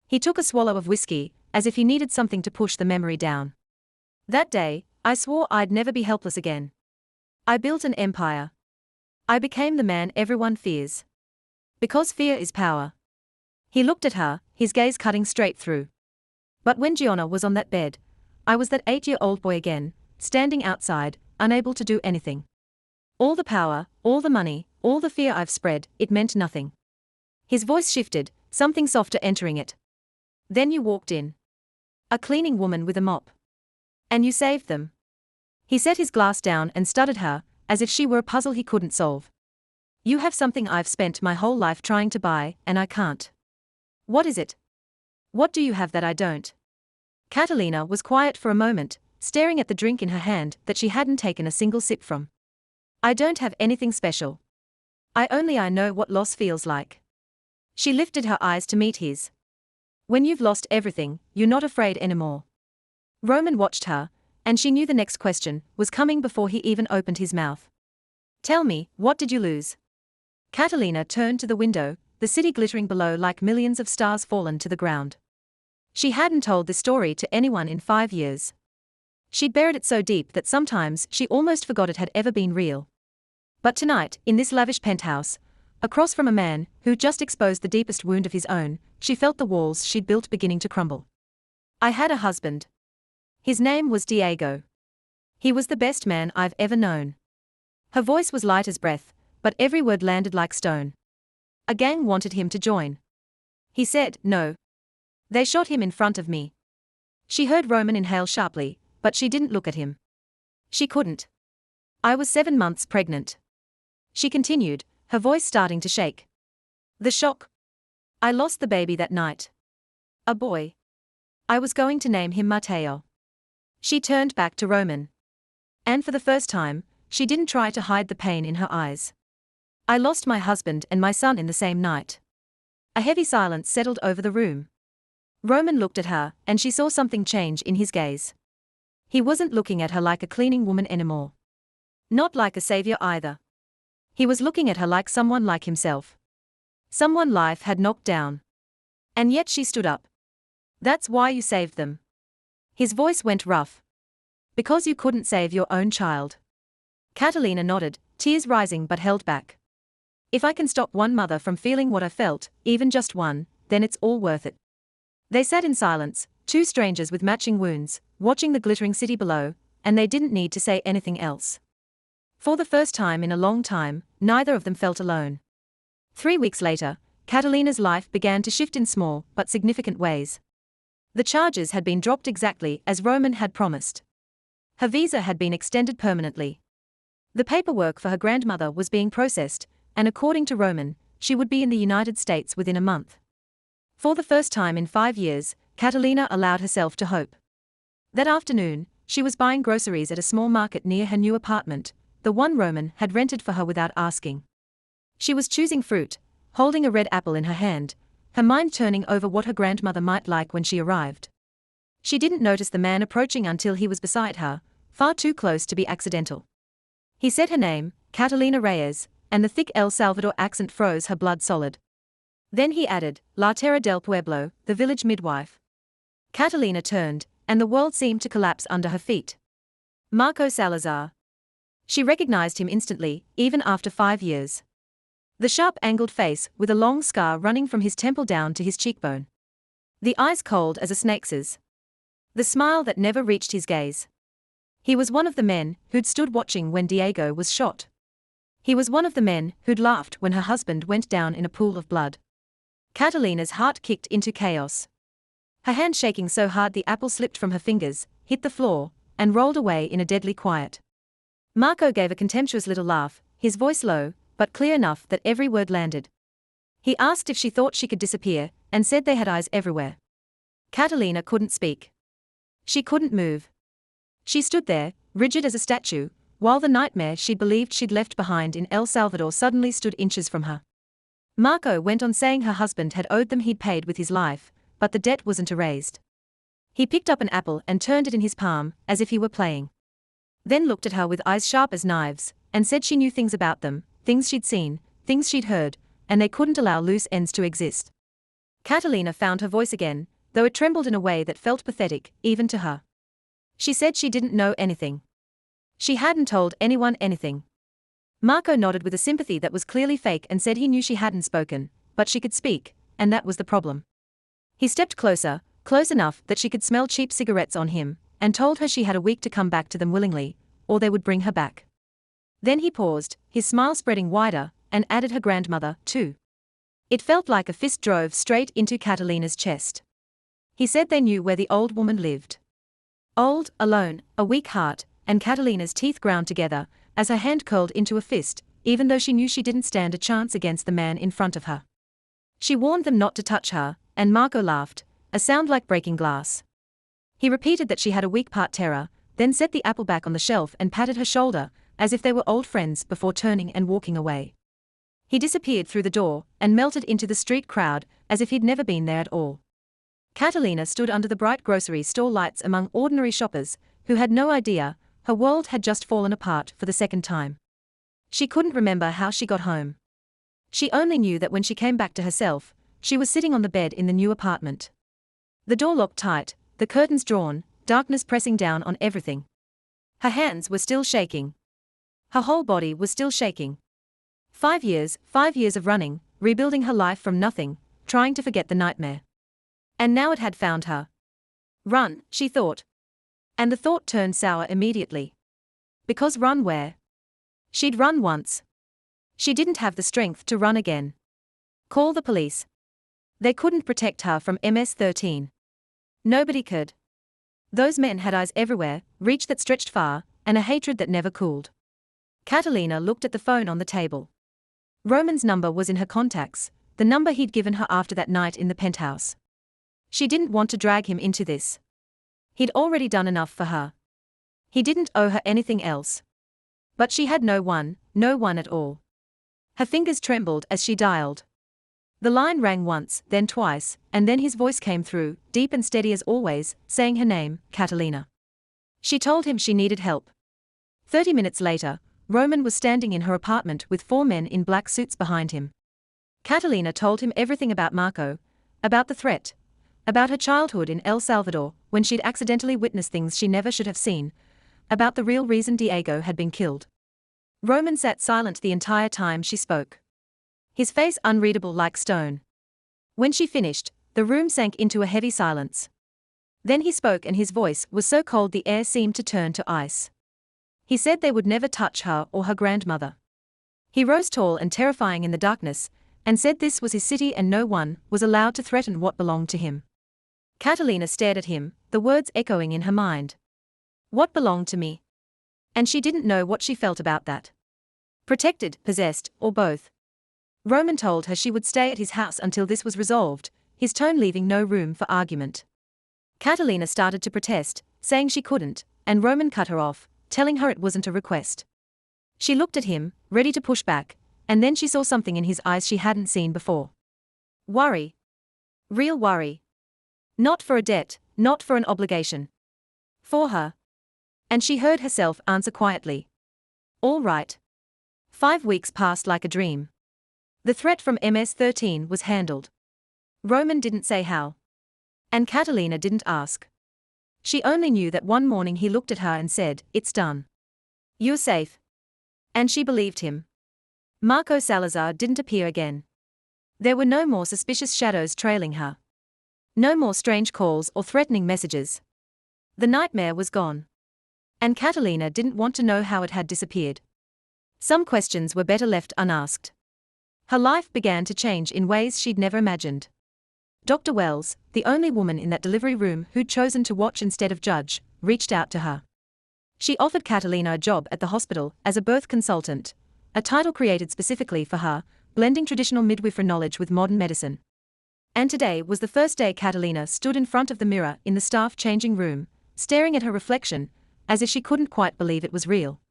He took a swallow of whiskey, as if he needed something to push the memory down. That day, I swore I'd never be helpless again. I built an empire. I became the man everyone fears. Because fear is power. He looked at her, his gaze cutting straight through. But when Gianna was on that bed, I was that 8-year-old boy again, standing outside, unable to do anything. All the power, all the money, all the fear I've spread, it meant nothing. His voice shifted, something softer entering it. Then you walked in. A cleaning woman with a mop. And you saved them. He set his glass down and studied her, as if she were a puzzle he couldn't solve. You have something I've spent my whole life trying to buy, and I can't. What is it? What do you have that I don't? Catalina was quiet for a moment, staring at the drink in her hand that she hadn't taken a single sip from. I don't have anything special. I know what loss feels like. She lifted her eyes to meet his. When you've lost everything, you're not afraid anymore. Roman watched her, and she knew the next question was coming before he even opened his mouth. Tell me, what did you lose? Catalina turned to the window, the city glittering below like millions of stars fallen to the ground. She hadn't told this story to anyone in 5 years. She'd buried it so deep that sometimes she almost forgot it had ever been real. But tonight, in this lavish penthouse, across from a man who'd just exposed the deepest wound of his own, she felt the walls she'd built beginning to crumble. I had a husband. His name was Diego. He was the best man I've ever known. Her voice was light as breath, but every word landed like stone. A gang wanted him to join. He said, no. They shot him in front of me. She heard Roman inhale sharply, but she didn't look at him. She couldn't. I was 7 months pregnant. She continued, her voice starting to shake. The shock. I lost the baby that night. A boy. I was going to name him Mateo. She turned back to Roman. And for the first time, she didn't try to hide the pain in her eyes. I lost my husband and my son in the same night. A heavy silence settled over the room. Roman looked at her, and she saw something change in his gaze. He wasn't looking at her like a cleaning woman anymore. Not like a savior either. He was looking at her like someone like himself. Someone life had knocked down. And yet she stood up. That's why you saved them. His voice went rough. Because you couldn't save your own child. Catalina nodded, tears rising but held back. If I can stop one mother from feeling what I felt, even just one, then it's all worth it. They sat in silence, two strangers with matching wounds, watching the glittering city below, and they didn't need to say anything else. For the first time in a long time, neither of them felt alone. 3 weeks later, Catalina's life began to shift in small but significant ways. The charges had been dropped exactly as Roman had promised. Her visa had been extended permanently. The paperwork for her grandmother was being processed, and according to Roman, she would be in the United States within a month. For the first time in 5 years, Catalina allowed herself to hope. That afternoon, she was buying groceries at a small market near her new apartment, the one Roman had rented for her without asking. She was choosing fruit, holding a red apple in her hand, her mind turning over what her grandmother might like when she arrived. She didn't notice the man approaching until he was beside her, far too close to be accidental. He said her name, Catalina Reyes, and the thick El Salvador accent froze her blood solid. Then he added, La Terra del Pueblo, the village midwife. Catalina turned, and the world seemed to collapse under her feet. Marco Salazar. She recognized him instantly, even after 5 years. The sharp angled face with a long scar running from his temple down to his cheekbone. The eyes cold as a snake's. The smile that never reached his gaze. He was one of the men who'd stood watching when Diego was shot. He was one of the men who'd laughed when her husband went down in a pool of blood. Catalina's heart kicked into chaos. Her hand shaking so hard the apple slipped from her fingers, hit the floor, and rolled away in a deadly quiet. Marco gave a contemptuous little laugh, his voice low, but clear enough that every word landed. He asked if she thought she could disappear, and said they had eyes everywhere. Catalina couldn't speak. She couldn't move. She stood there, rigid as a statue, while the nightmare she believed she'd left behind in El Salvador suddenly stood inches from her. Marco went on saying her husband had owed them he'd paid with his life, but the debt wasn't erased. He picked up an apple and turned it in his palm, as if he were playing. Then looked at her with eyes sharp as knives, and said she knew things about them, things she'd seen, things she'd heard, and they couldn't allow loose ends to exist. Catalina found her voice again, though it trembled in a way that felt pathetic, even to her. She said she didn't know anything. She hadn't told anyone anything. Marco nodded with a sympathy that was clearly fake and said he knew she hadn't spoken, but she could speak, and that was the problem. He stepped closer, close enough that she could smell cheap cigarettes on him, and told her she had a week to come back to them willingly, or they would bring her back. Then he paused, his smile spreading wider, and added her grandmother, too. It felt like a fist drove straight into Catalina's chest. He said they knew where the old woman lived. Old, alone, a weak heart, and Catalina's teeth ground together, as her hand curled into a fist, even though she knew she didn't stand a chance against the man in front of her. She warned them not to touch her, and Marco laughed, a sound like breaking glass. He repeated that she had a weak part terror, then set the apple back on the shelf and patted her shoulder, as if they were old friends before turning and walking away. He disappeared through the door, and melted into the street crowd, as if he'd never been there at all. Catalina stood under the bright grocery store lights among ordinary shoppers, who had no idea her world had just fallen apart for the second time. She couldn't remember how she got home. She only knew that when she came back to herself, she was sitting on the bed in the new apartment. The door locked tight, the curtains drawn, darkness pressing down on everything. Her hands were still shaking. Her whole body was still shaking. 5 years of running, rebuilding her life from nothing, trying to forget the nightmare. And now it had found her. Run, she thought. And the thought turned sour immediately. Because run where? She'd run once. She didn't have the strength to run again. Call the police. They couldn't protect her from MS-13. Nobody could. Those men had eyes everywhere, reach that stretched far, and a hatred that never cooled. Catalina looked at the phone on the table. Roman's number was in her contacts, the number he'd given her after that night in the penthouse. She didn't want to drag him into this. He'd already done enough for her. He didn't owe her anything else. But she had no one at all. Her fingers trembled as she dialed. The line rang once, then twice, and then his voice came through, deep and steady as always, saying her name, Catalina. She told him she needed help. 30 minutes later, Roman was standing in her apartment with 4 men in black suits behind him. Catalina told him everything about Marco, about the threat, about her childhood in El Salvador, when she'd accidentally witnessed things she never should have seen, about the real reason Diego had been killed. Roman sat silent the entire time she spoke. His face unreadable like stone. When she finished, the room sank into a heavy silence. Then he spoke and his voice was so cold the air seemed to turn to ice. He said they would never touch her or her grandmother. He rose tall and terrifying in the darkness, and said this was his city and no one was allowed to threaten what belonged to him. Catalina stared at him, the words echoing in her mind. What belonged to me? And she didn't know what she felt about that. Protected, possessed, or both. Roman told her she would stay at his house until this was resolved, his tone leaving no room for argument. Catalina started to protest, saying she couldn't, and Roman cut her off, telling her it wasn't a request. She looked at him, ready to push back, and then she saw something in his eyes she hadn't seen before. Worry. Real worry. Not for a debt, not for an obligation. For her. And she heard herself answer quietly. All right. 5 weeks passed like a dream. The threat from MS-13 was handled. Roman didn't say how. And Catalina didn't ask. She only knew that one morning he looked at her and said, "It's done. You're safe." And she believed him. Marco Salazar didn't appear again. There were no more suspicious shadows trailing her. No more strange calls or threatening messages. The nightmare was gone. And Catalina didn't want to know how it had disappeared. Some questions were better left unasked. Her life began to change in ways she'd never imagined. Dr. Wells, the only woman in that delivery room who'd chosen to watch instead of judge, reached out to her. She offered Catalina a job at the hospital as a birth consultant, a title created specifically for her, blending traditional midwifery knowledge with modern medicine. And today was the first day Catalina stood in front of the mirror in the staff changing room, staring at her reflection, as if she couldn't quite believe it was real.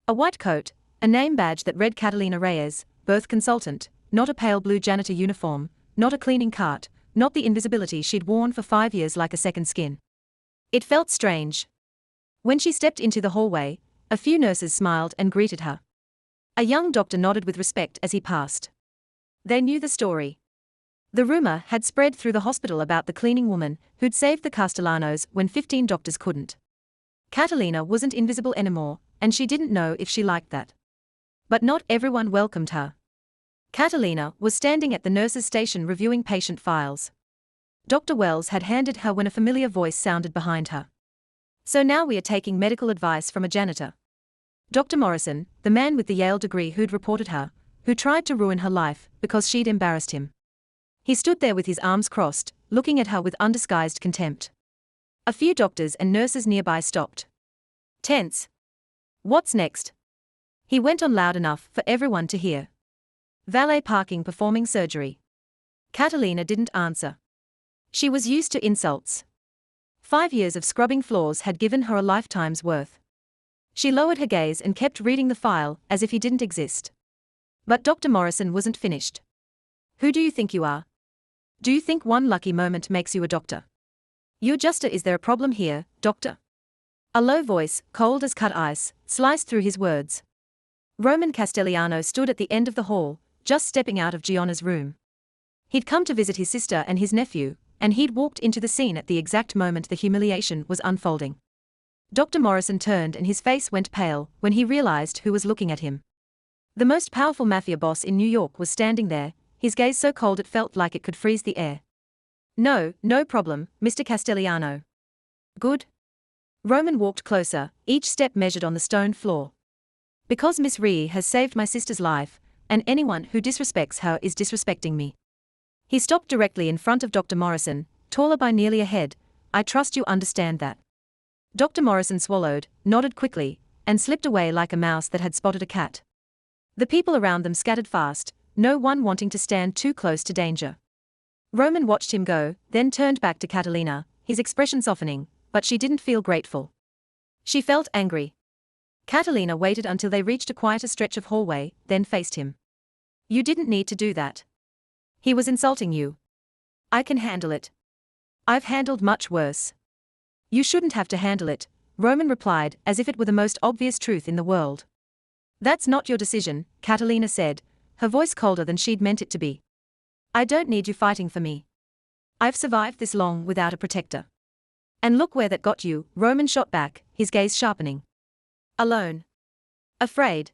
A white coat, a name badge that read Catalina Reyes, birth consultant, not a pale blue janitor uniform, not a cleaning cart, not the invisibility she'd worn for 5 years like a second skin. It felt strange. When she stepped into the hallway, a few nurses smiled and greeted her. A young doctor nodded with respect as he passed. They knew the story. The rumor had spread through the hospital about the cleaning woman who'd saved the Castellanos when 15 doctors couldn't. Catalina wasn't invisible anymore, and she didn't know if she liked that. But not everyone welcomed her. Catalina was standing at the nurse's station reviewing patient files. Dr. Wells had handed her when a familiar voice sounded behind her. "So now we are taking medical advice from a janitor." Dr. Morrison, the man with the Yale degree who'd reported her, who tried to ruin her life because she'd embarrassed him. He stood there with his arms crossed, looking at her with undisguised contempt. A few doctors and nurses nearby stopped. Tense. "What's next?" He went on loud enough for everyone to hear. "Valet parking performing surgery." Catalina didn't answer. She was used to insults. 5 years of scrubbing floors had given her a lifetime's worth. She lowered her gaze and kept reading the file as if he didn't exist. But Dr. Morrison wasn't finished. "Who do you think you are? Do you think one lucky moment makes you a doctor? You're just a— Is there a problem here, doctor?" A low voice, cold as cut ice, sliced through his words. Roman Castellano stood at the end of the hall, just stepping out of Gianna's room. He'd come to visit his sister and his nephew, and he'd walked into the scene at the exact moment the humiliation was unfolding. Dr. Morrison turned and his face went pale when he realized who was looking at him. The most powerful mafia boss in New York was standing there, his gaze so cold it felt like it could freeze the air. No problem, Mr. Castellano." "Good." Roman walked closer, each step measured on the stone floor. "Because Miss Ree has saved my sister's life, and anyone who disrespects her is disrespecting me." He stopped directly in front of Dr. Morrison, taller by nearly a head. "I trust you understand that." Dr. Morrison swallowed, nodded quickly, and slipped away like a mouse that had spotted a cat. The people around them scattered fast, no one wanting to stand too close to danger. Roman watched him go, then turned back to Catalina, his expression softening, but she didn't feel grateful. She felt angry. Catalina waited until they reached a quieter stretch of hallway, then faced him. "You didn't need to do that. He was insulting you. I can handle it. I've handled much worse." "You shouldn't have to handle it," Roman replied as if it were the most obvious truth in the world. "That's not your decision," Catalina said, her voice colder than she'd meant it to be. "I don't need you fighting for me. I've survived this long without a protector." "And look where that got you," Roman shot back, his gaze sharpening. "Alone. Afraid.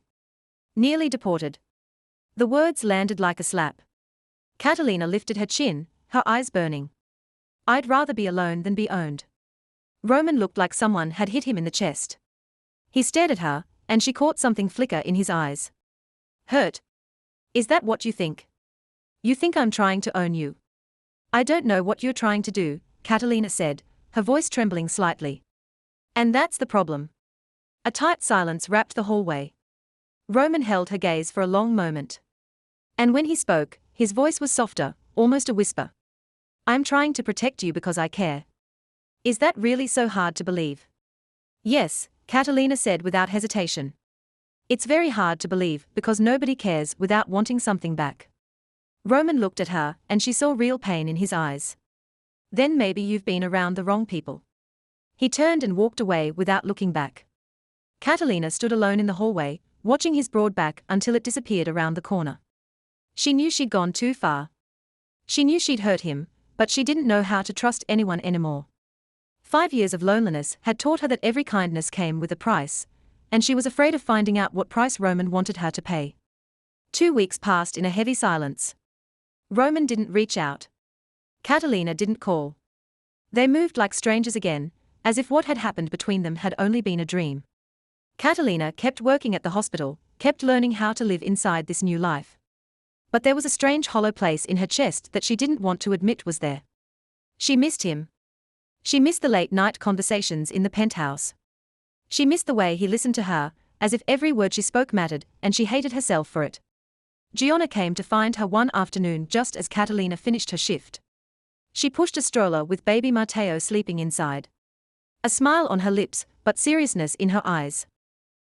Nearly deported." The words landed like a slap. Catalina lifted her chin, her eyes burning. "I'd rather be alone than be owned." Roman looked like someone had hit him in the chest. He stared at her, and she caught something flicker in his eyes. "Hurt? Is that what you think? You think I'm trying to own you?" "I don't know what you're trying to do," Catalina said, her voice trembling slightly. "And that's the problem." A tight silence wrapped the hallway. Roman held her gaze for a long moment. And when he spoke, his voice was softer, almost a whisper. "I'm trying to protect you because I care." "Is that really so hard to believe?" "Yes," Catalina said without hesitation. "It's very hard to believe because nobody cares without wanting something back." Roman looked at her, and she saw real pain in his eyes. "Then maybe you've been around the wrong people." He turned and walked away without looking back. Catalina stood alone in the hallway, watching his broad back until it disappeared around the corner. She knew she'd gone too far. She knew she'd hurt him, but she didn't know how to trust anyone anymore. 5 years of loneliness had taught her that every kindness came with a price, and she was afraid of finding out what price Roman wanted her to pay. 2 weeks passed in a heavy silence. Roman didn't reach out. Catalina didn't call. They moved like strangers again, as if what had happened between them had only been a dream. Catalina kept working at the hospital, kept learning how to live inside this new life. But there was a strange hollow place in her chest that she didn't want to admit was there. She missed him. She missed the late-night conversations in the penthouse. She missed the way he listened to her, as if every word she spoke mattered, and she hated herself for it. Gianna came to find her one afternoon just as Catalina finished her shift. She pushed a stroller with baby Matteo sleeping inside. A smile on her lips, but seriousness in her eyes.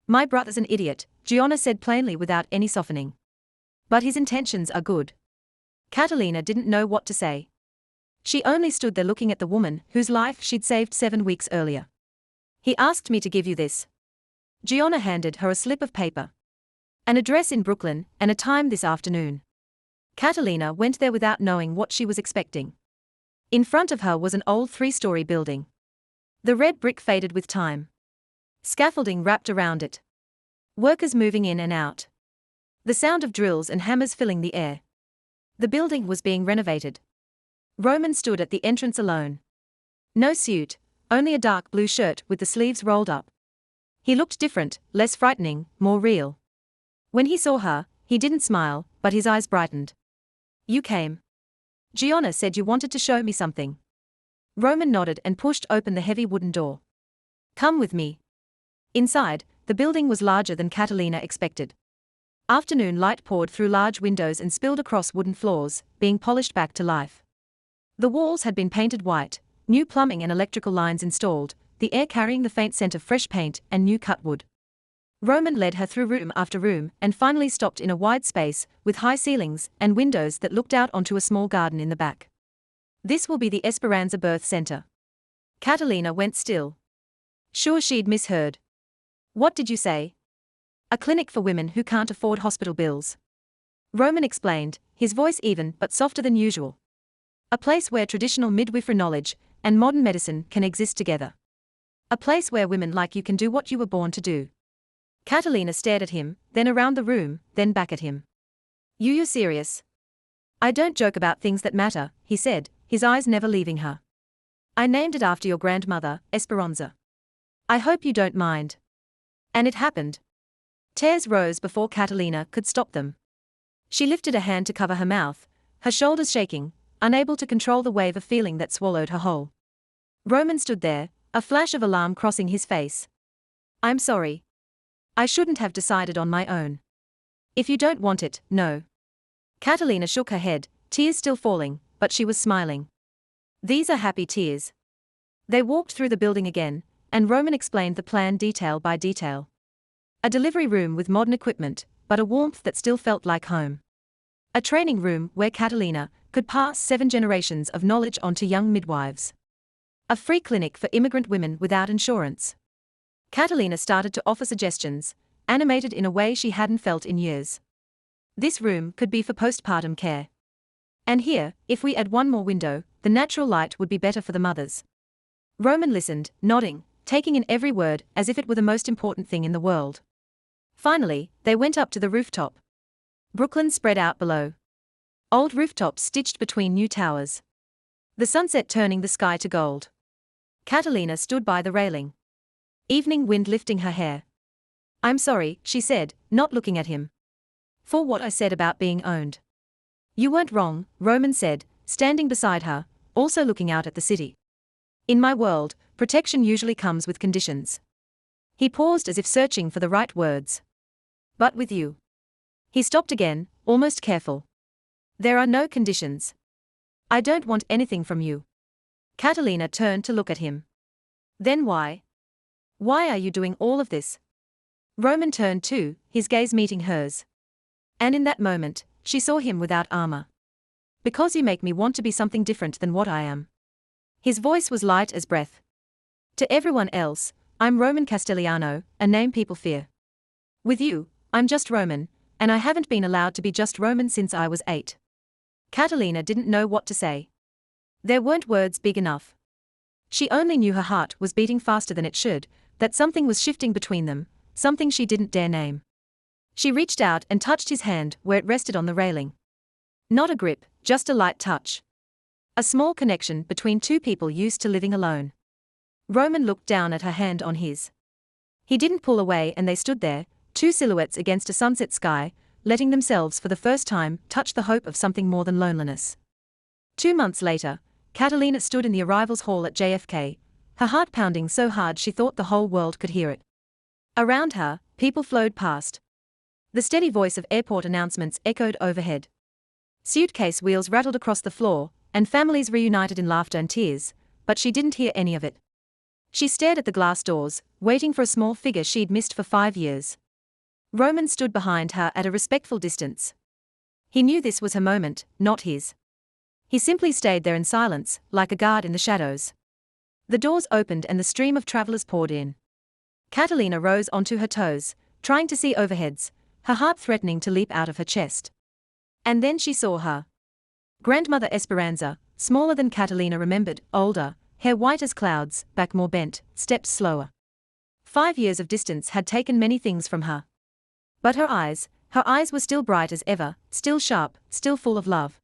"My brother's an idiot," Gianna said plainly without any softening. "But his intentions are good." Catalina didn't know what to say. She only stood there looking at the woman whose life she'd saved 7 weeks earlier. "He asked me to give you this." Gianna handed her a slip of paper. "An address in Brooklyn, and a time this afternoon." Catalina went there without knowing what she was expecting. In front of her was an old 3-story building. The red brick faded with time. Scaffolding wrapped around it. Workers moving in and out. The sound of drills and hammers filling the air. The building was being renovated. Roman stood at the entrance alone. No suit, only a dark blue shirt with the sleeves rolled up. He looked different, less frightening, more real. When he saw her, he didn't smile, but his eyes brightened. You came. Gianna said you wanted to show me something. Roman nodded and pushed open the heavy wooden door. Come with me. Inside, the building was larger than Catalina expected. Afternoon light poured through large windows and spilled across wooden floors, being polished back to life. The walls had been painted white, new plumbing and electrical lines installed, the air carrying the faint scent of fresh paint and new cut wood. Roman led her through room after room and finally stopped in a wide space, with high ceilings and windows that looked out onto a small garden in the back. This will be the Esperanza Birth Center. Catalina went still. Sure she'd misheard. What did you say? A clinic for women who can't afford hospital bills. Roman explained, his voice even but softer than usual. A place where traditional midwifery knowledge and modern medicine can exist together. A place where women like you can do what you were born to do. Catalina stared at him, then around the room, then back at him. You're serious? I don't joke about things that matter, he said, his eyes never leaving her. I named it after your grandmother, Esperanza. I hope you don't mind. And it happened. Tears rose before Catalina could stop them. She lifted a hand to cover her mouth, her shoulders shaking, unable to control the wave of feeling that swallowed her whole. Roman stood there, a flash of alarm crossing his face. I'm sorry. I shouldn't have decided on my own. If you don't want it, no. Catalina shook her head, tears still falling, but she was smiling. These are happy tears. They walked through the building again, and Roman explained the plan detail by detail. A delivery room with modern equipment, but a warmth that still felt like home. A training room where Catalina could pass 7 generations of knowledge on to young midwives. A free clinic for immigrant women without insurance. Catalina started to offer suggestions, animated in a way she hadn't felt in years. This room could be for postpartum care. And here, if we add one more window, the natural light would be better for the mothers. Roman listened, nodding, taking in every word as if it were the most important thing in the world. Finally, they went up to the rooftop. Brooklyn spread out below. Old rooftops stitched between new towers. The sunset turning the sky to gold. Catalina stood by the railing. Evening wind lifting her hair. I'm sorry, she said, not looking at him. For what I said about being owned. You weren't wrong, Roman said, standing beside her, also looking out at the city. In my world, protection usually comes with conditions. He paused as if searching for the right words. But with you. He stopped again, almost careful. There are no conditions. I don't want anything from you. Catalina turned to look at him. Then why? Why are you doing all of this? Roman turned too, his gaze meeting hers. And in that moment, she saw him without armor. Because you make me want to be something different than what I am. His voice was light as breath. To everyone else, I'm Roman Castellano, a name people fear. With you, I'm just Roman, and I haven't been allowed to be just Roman since I was 8. Catalina didn't know what to say. There weren't words big enough. She only knew her heart was beating faster than it should, that something was shifting between them, something she didn't dare name. She reached out and touched his hand where it rested on the railing. Not a grip, just a light touch. A small connection between two people used to living alone. Roman looked down at her hand on his. He didn't pull away and they stood there, two silhouettes against a sunset sky, letting themselves for the first time touch the hope of something more than loneliness. 2 months later, Catalina stood in the arrivals hall at JFK, her heart pounding so hard she thought the whole world could hear it. Around her, people flowed past. The steady voice of airport announcements echoed overhead. Suitcase wheels rattled across the floor, and families reunited in laughter and tears, but she didn't hear any of it. She stared at the glass doors, waiting for a small figure she'd missed for 5 years. Roman stood behind her at a respectful distance. He knew this was her moment, not his. He simply stayed there in silence, like a guard in the shadows. The doors opened and the stream of travelers poured in. Catalina rose onto her toes, trying to see overheads, her heart threatening to leap out of her chest. And then she saw her. Grandmother Esperanza, smaller than Catalina remembered, older, hair white as clouds, back more bent, steps slower. 5 years of distance had taken many things from her. But her eyes, Her eyes were still bright as ever, still sharp, still full of love.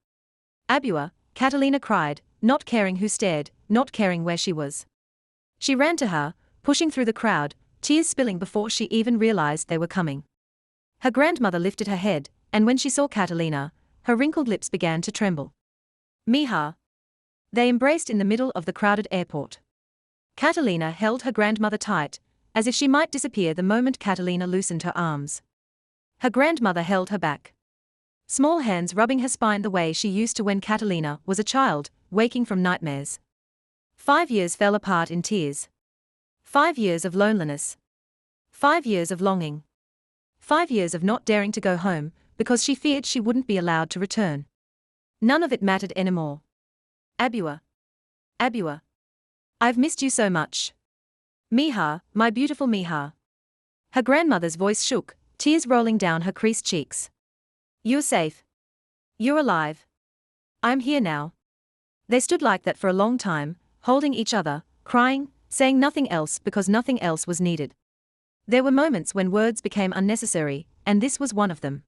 Abua, Catalina cried, not caring who stared, not caring where she was. She ran to her, pushing through the crowd, tears spilling before she even realized they were coming. Her grandmother lifted her head, and when she saw Catalina, her wrinkled lips began to tremble. Mija. They embraced in the middle of the crowded airport. Catalina held her grandmother tight, as if she might disappear the moment Catalina loosened her arms. Her grandmother held her back, small hands rubbing her spine the way she used to when Catalina was a child, waking from nightmares. 5 years fell apart in tears. 5 years of loneliness. 5 years of longing. 5 years of not daring to go home, because she feared she wouldn't be allowed to return. None of it mattered anymore. Abua. Abua. I've missed you so much. Mija, my beautiful Mija. Her grandmother's voice shook, tears rolling down her creased cheeks. You're safe. You're alive. I'm here now. They stood like that for a long time, holding each other, crying, saying nothing else because nothing else was needed. There were moments when words became unnecessary, and this was one of them.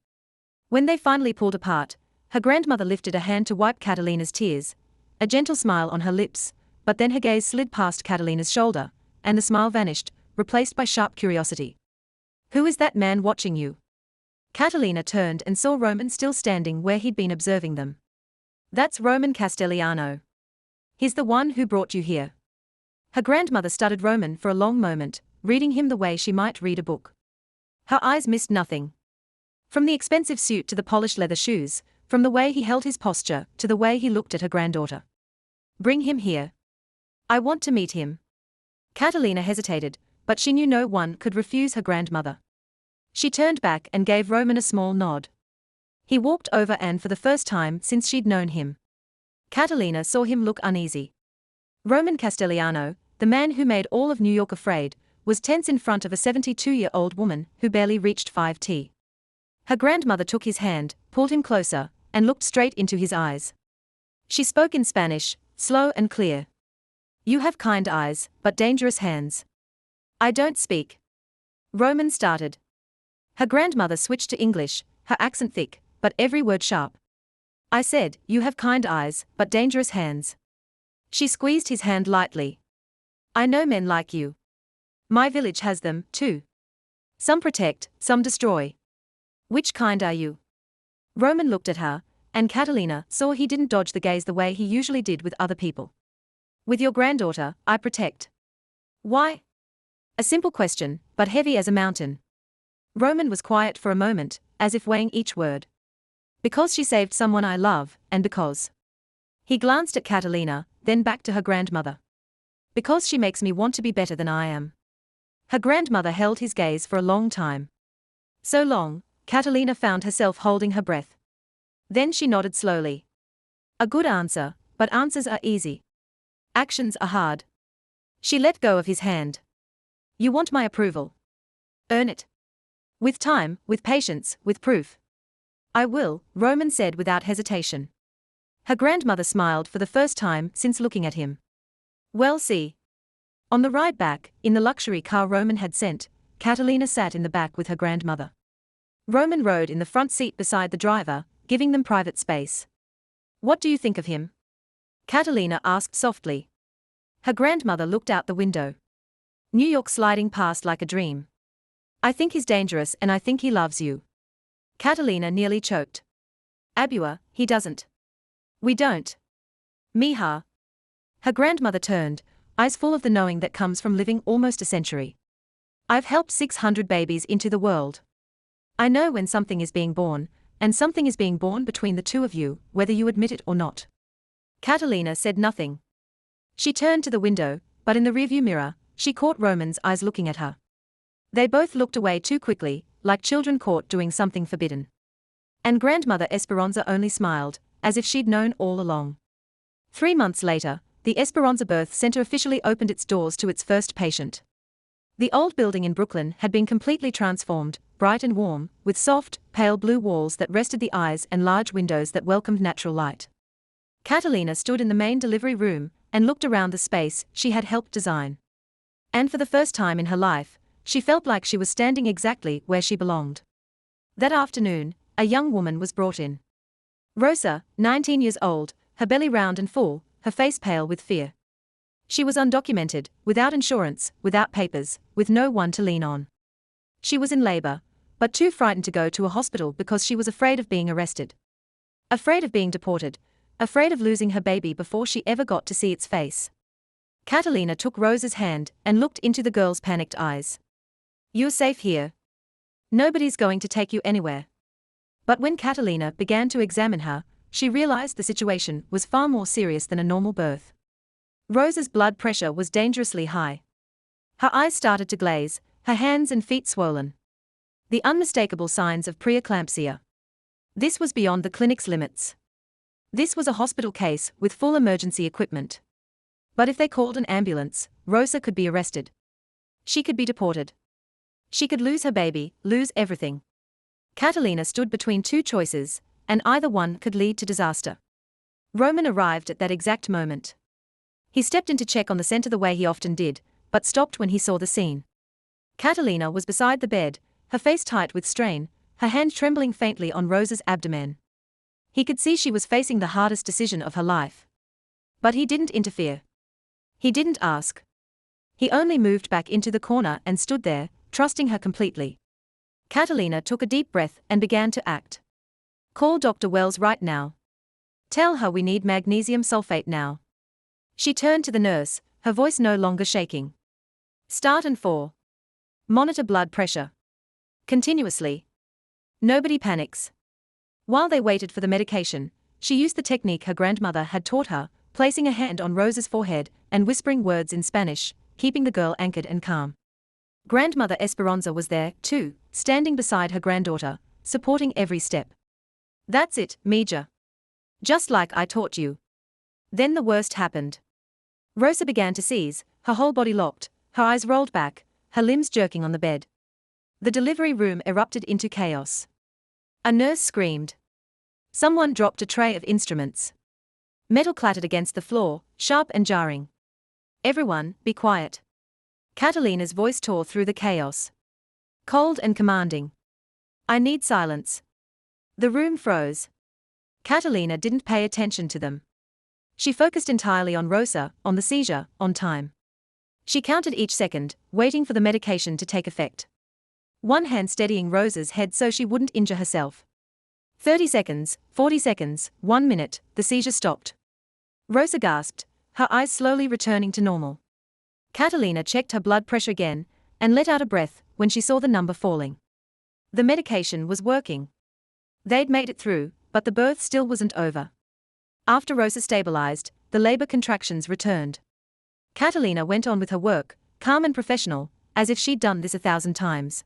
When they finally pulled apart, her grandmother lifted a hand to wipe Catalina's tears, a gentle smile on her lips, but then her gaze slid past Catalina's shoulder, and the smile vanished, replaced by sharp curiosity. Who is that man watching you? Catalina turned and saw Roman still standing where he'd been observing them. That's Roman Castellano. He's the one who brought you here. Her grandmother studied Roman for a long moment, reading him the way she might read a book. Her eyes missed nothing. From the expensive suit to the polished leather shoes, from the way he held his posture to the way he looked at her granddaughter. Bring him here. I want to meet him. Catalina hesitated, but she knew no one could refuse her grandmother. She turned back and gave Roman a small nod. He walked over and for the first time since she'd known him. Catalina saw him look uneasy. Roman Castellano, the man who made all of New York afraid, was tense in front of a 72-year-old woman who barely reached 5'T". Her grandmother took his hand, pulled him closer, and looked straight into his eyes. She spoke in Spanish, slow and clear. You have kind eyes, but dangerous hands. I don't speak. Roman started. Her grandmother switched to English, her accent thick, but every word sharp. I said, you have kind eyes, but dangerous hands. She squeezed his hand lightly. I know men like you. My village has them, too. Some protect, some destroy. Which kind are you? Roman looked at her, and Catalina saw he didn't dodge the gaze the way he usually did with other people. With your granddaughter, I protect. Why? A simple question, but heavy as a mountain. Roman was quiet for a moment, as if weighing each word. Because she saved someone I love, and because. He glanced at Catalina, then back to her grandmother. Because she makes me want to be better than I am. Her grandmother held his gaze for a long time. So long, Catalina found herself holding her breath. Then she nodded slowly. A good answer, but answers are easy. Actions are hard. She let go of his hand. You want my approval? Earn it. With time, with patience, with proof. I will, Roman said without hesitation. Her grandmother smiled for the first time since looking at him. Well, see. On the ride back, in the luxury car Roman had sent, Catalina sat in the back with her grandmother. Roman rode in the front seat beside the driver, giving them private space. What do you think of him? Catalina asked softly. Her grandmother looked out the window. New York sliding past like a dream. I think he's dangerous and I think he loves you. Catalina nearly choked. Abua, he doesn't. We don't. Mija. Her grandmother turned, eyes full of the knowing that comes from living almost a century. I've helped 600 babies into the world. I know when something is being born, and something is being born between the two of you, whether you admit it or not. Catalina said nothing. She turned to the window, but in the rearview mirror, she caught Roman's eyes looking at her. They both looked away too quickly, like children caught doing something forbidden. And Grandmother Esperanza only smiled, as if she'd known all along. 3 months later, the Esperanza Birth Center officially opened its doors to its first patient. The old building in Brooklyn had been completely transformed, bright and warm, with soft, pale blue walls that rested the eyes and large windows that welcomed natural light. Catalina stood in the main delivery room and looked around the space she had helped design. And for the first time in her life, she felt like she was standing exactly where she belonged. That afternoon, a young woman was brought in. Rosa, 19 years old, her belly round and full, her face pale with fear. She was undocumented, without insurance, without papers, with no one to lean on. She was in labor, but too frightened to go to a hospital because she was afraid of being arrested. Afraid of being deported, afraid of losing her baby before she ever got to see its face. Catalina took Rosa's hand and looked into the girl's panicked eyes. "You're safe here. Nobody's going to take you anywhere." But when Catalina began to examine her, she realized the situation was far more serious than a normal birth. Rosa's blood pressure was dangerously high. Her eyes started to glaze, her hands and feet swollen. The unmistakable signs of preeclampsia. This was beyond the clinic's limits. This was a hospital case with full emergency equipment. But if they called an ambulance, Rosa could be arrested. She could be deported. She could lose her baby, lose everything. Catalina stood between two choices, and either one could lead to disaster. Roman arrived at that exact moment. He stepped in to check on the center the way he often did, but stopped when he saw the scene. Catalina was beside the bed, her face tight with strain, her hand trembling faintly on Rosa's abdomen. He could see she was facing the hardest decision of her life. But he didn't interfere. He didn't ask. He only moved back into the corner and stood there, trusting her completely. Catalina took a deep breath and began to act. "Call Dr. Wells right now. Tell her we need magnesium sulfate now." She turned to the nurse, her voice no longer shaking. "Start and 4. Monitor blood pressure. Continuously. Nobody panics." While they waited for the medication, she used the technique her grandmother had taught her, placing a hand on Rosa's forehead and whispering words in Spanish, keeping the girl anchored and calm. Grandmother Esperanza was there, too, standing beside her granddaughter, supporting every step. "That's it, Mija. Just like I taught you." Then the worst happened. Rosa began to seize, her whole body locked, her eyes rolled back, her limbs jerking on the bed. The delivery room erupted into chaos. A nurse screamed. Someone dropped a tray of instruments. Metal clattered against the floor, sharp and jarring. "Everyone, be quiet." Catalina's voice tore through the chaos. Cold and commanding. "I need silence." The room froze. Catalina didn't pay attention to them. She focused entirely on Rosa, on the seizure, on time. She counted each second, waiting for the medication to take effect. One hand steadying Rosa's head so she wouldn't injure herself. 30 seconds, 40 seconds, 1 minute, the seizure stopped. Rosa gasped, her eyes slowly returning to normal. Catalina checked her blood pressure again, and let out a breath when she saw the number falling. The medication was working. They'd made it through, but the birth still wasn't over. After Rosa stabilized, the labor contractions returned. Catalina went on with her work, calm and professional, as if she'd done this 1,000 times.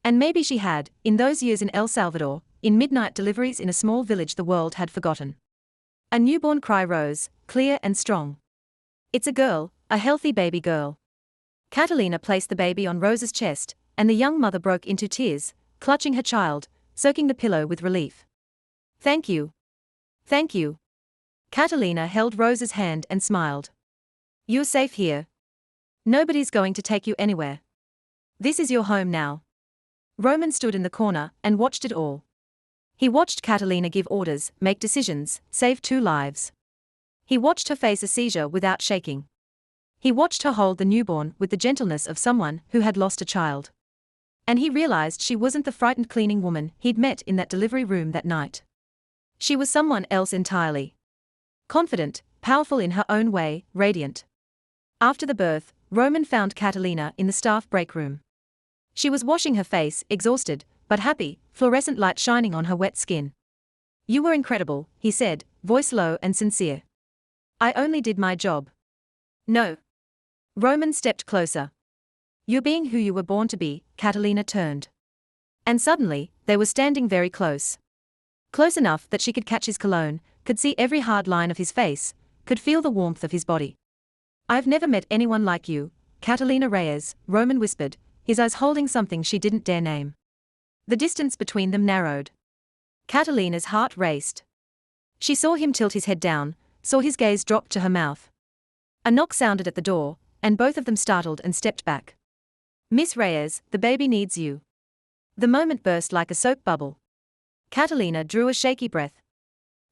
And maybe she had, in those years in El Salvador, in midnight deliveries in a small village the world had forgotten. A newborn cry rose, clear and strong. "It's a girl, a healthy baby girl." Catalina placed the baby on Rosa's chest, and the young mother broke into tears, clutching her child, soaking the pillow with relief. "Thank you. Thank you." Catalina held Rosa's hand and smiled. "You're safe here. Nobody's going to take you anywhere. This is your home now." Roman stood in the corner and watched it all. He watched Catalina give orders, make decisions, save 2 lives. He watched her face a seizure without shaking. He watched her hold the newborn with the gentleness of someone who had lost a child. And he realized she wasn't the frightened cleaning woman he'd met in that delivery room that night. She was someone else entirely. Confident, powerful in her own way, radiant. After the birth, Roman found Catalina in the staff break room. She was washing her face, exhausted, but happy, fluorescent light shining on her wet skin. "You were incredible," he said, voice low and sincere. "I only did my job." "No." Roman stepped closer. "You're being who you were born to be," Catalina turned. And suddenly, they were standing very close. Close enough that she could catch his cologne, could see every hard line of his face, could feel the warmth of his body. "I've never met anyone like you, Catalina Reyes," Roman whispered, his eyes holding something she didn't dare name. The distance between them narrowed. Catalina's heart raced. She saw him tilt his head down, saw his gaze drop to her mouth. A knock sounded at the door, and both of them startled and stepped back. "Miss Reyes, the baby needs you." The moment burst like a soap bubble. Catalina drew a shaky breath.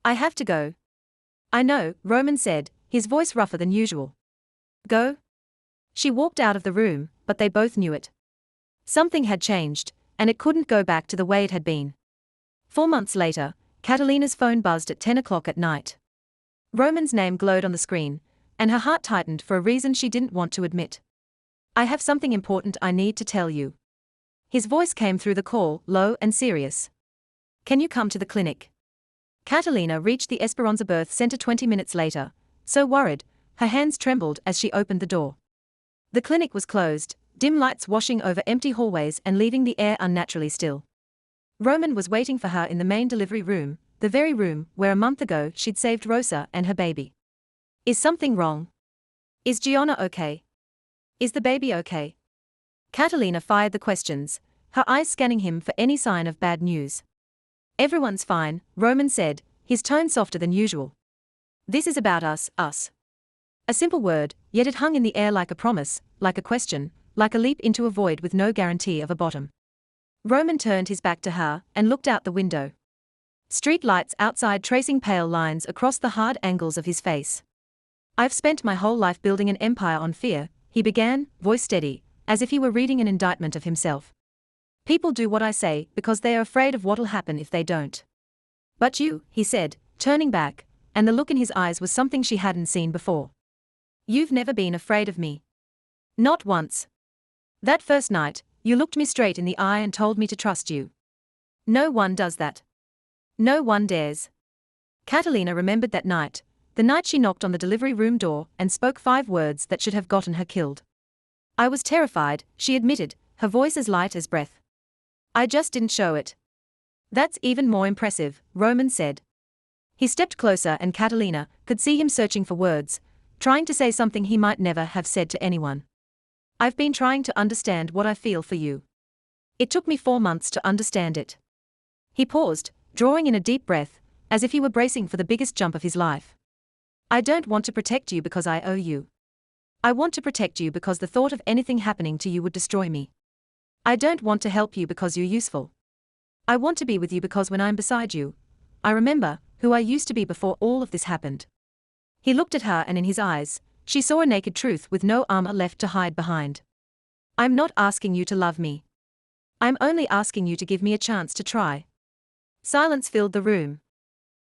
I have to go. I know, Roman said, his voice rougher than usual. Go? She walked out of the room, but they both knew it. Something had changed, and it couldn't go back to the way it had been. 4 months later, Catalina's phone buzzed at 10 o'clock at night. Roman's name glowed on the screen, and her heart tightened for a reason she didn't want to admit. I have something important I need to tell you. His voice came through the call, low and serious. Can you come to the clinic? Catalina reached the Esperanza Birth Center 20 minutes later, so worried, her hands trembled as she opened the door. The clinic was closed, dim lights washing over empty hallways and leaving the air unnaturally still. Roman was waiting for her in the main delivery room, the very room where a month ago she'd saved Rosa and her baby. Is something wrong? Is Gianna okay? Is the baby okay? Catalina fired the questions, her eyes scanning him for any sign of bad news. Everyone's fine, Roman said, his tone softer than usual. This is about us. A simple word, yet it hung in the air like a promise, like a question, like a leap into a void with no guarantee of a bottom. Roman turned his back to her and looked out the window. Street lights outside tracing pale lines across the hard angles of his face. I've spent my whole life building an empire on fear, he began, voice steady, as if he were reading an indictment of himself. People do what I say because they are afraid of what'll happen if they don't. But you, he said, turning back, and the look in his eyes was something she hadn't seen before. You've never been afraid of me. Not once. That first night, you looked me straight in the eye and told me to trust you. No one does that. No one dares. Catalina remembered that night, the night she knocked on the delivery room door and spoke 5 words that should have gotten her killed. I was terrified, she admitted, her voice as light as breath. I just didn't show it. That's even more impressive, Roman said. He stepped closer and Catalina could see him searching for words, trying to say something he might never have said to anyone. I've been trying to understand what I feel for you. It took me 4 months to understand it. He paused, drawing in a deep breath, as if he were bracing for the biggest jump of his life. I don't want to protect you because I owe you. I want to protect you because the thought of anything happening to you would destroy me. I don't want to help you because you're useful. I want to be with you because when I'm beside you, I remember who I used to be before all of this happened. He looked at her and in his eyes, she saw a naked truth with no armor left to hide behind. I'm not asking you to love me. I'm only asking you to give me a chance to try. Silence filled the room.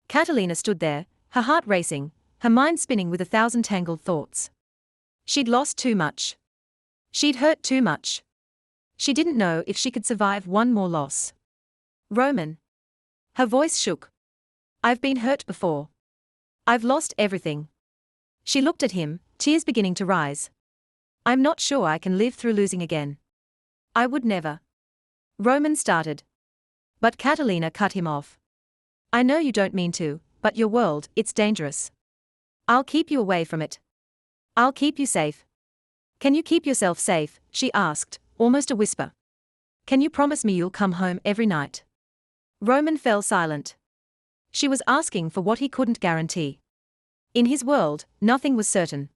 Catalina stood there, her heart racing, her mind spinning with 1,000 tangled thoughts. She'd lost too much. She'd hurt too much. She didn't know if she could survive one more loss. Roman. Her voice shook. I've been hurt before. I've lost everything. She looked at him, tears beginning to rise. I'm not sure I can live through losing again. I would never. Roman started. But Catalina cut him off. I know you don't mean to, but your world, it's dangerous. I'll keep you away from it. I'll keep you safe. Can you keep yourself safe? She asked, almost a whisper. Can you promise me you'll come home every night? Roman fell silent. She was asking for what he couldn't guarantee. In his world, nothing was certain.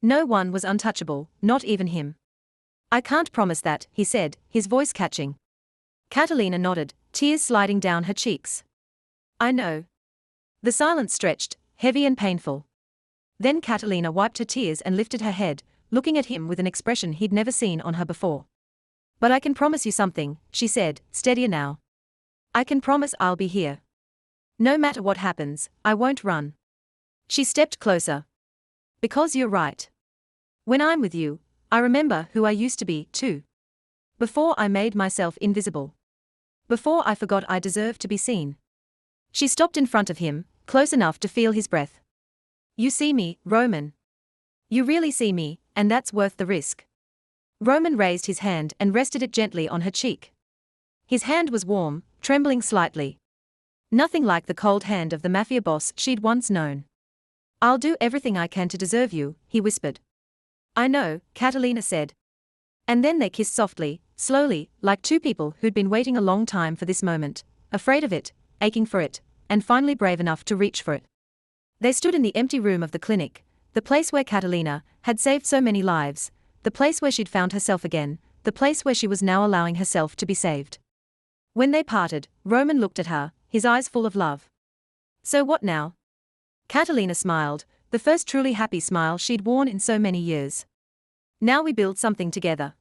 No one was untouchable, not even him. I can't promise that, he said, his voice catching. Catalina nodded, tears sliding down her cheeks. I know. The silence stretched, heavy and painful. Then Catalina wiped her tears and lifted her head, looking at him with an expression he'd never seen on her before. But I can promise you something, she said, steadier now. I can promise I'll be here. No matter what happens, I won't run. She stepped closer. Because you're right. When I'm with you, I remember who I used to be, too. Before I made myself invisible. Before I forgot I deserved to be seen. She stopped in front of him, close enough to feel his breath. You see me, Roman. You really see me, and that's worth the risk. Roman raised his hand and rested it gently on her cheek. His hand was warm, trembling slightly. Nothing like the cold hand of the mafia boss she'd once known. I'll do everything I can to deserve you, he whispered. I know, Catalina said. And then they kissed softly, slowly, like two people who'd been waiting a long time for this moment, afraid of it, aching for it, and finally brave enough to reach for it. They stood in the empty room of the clinic, the place where Catalina had saved so many lives, the place where she'd found herself again, the place where she was now allowing herself to be saved. When they parted, Roman looked at her, his eyes full of love. So what now? Catalina smiled, the first truly happy smile she'd worn in so many years. Now we build something together.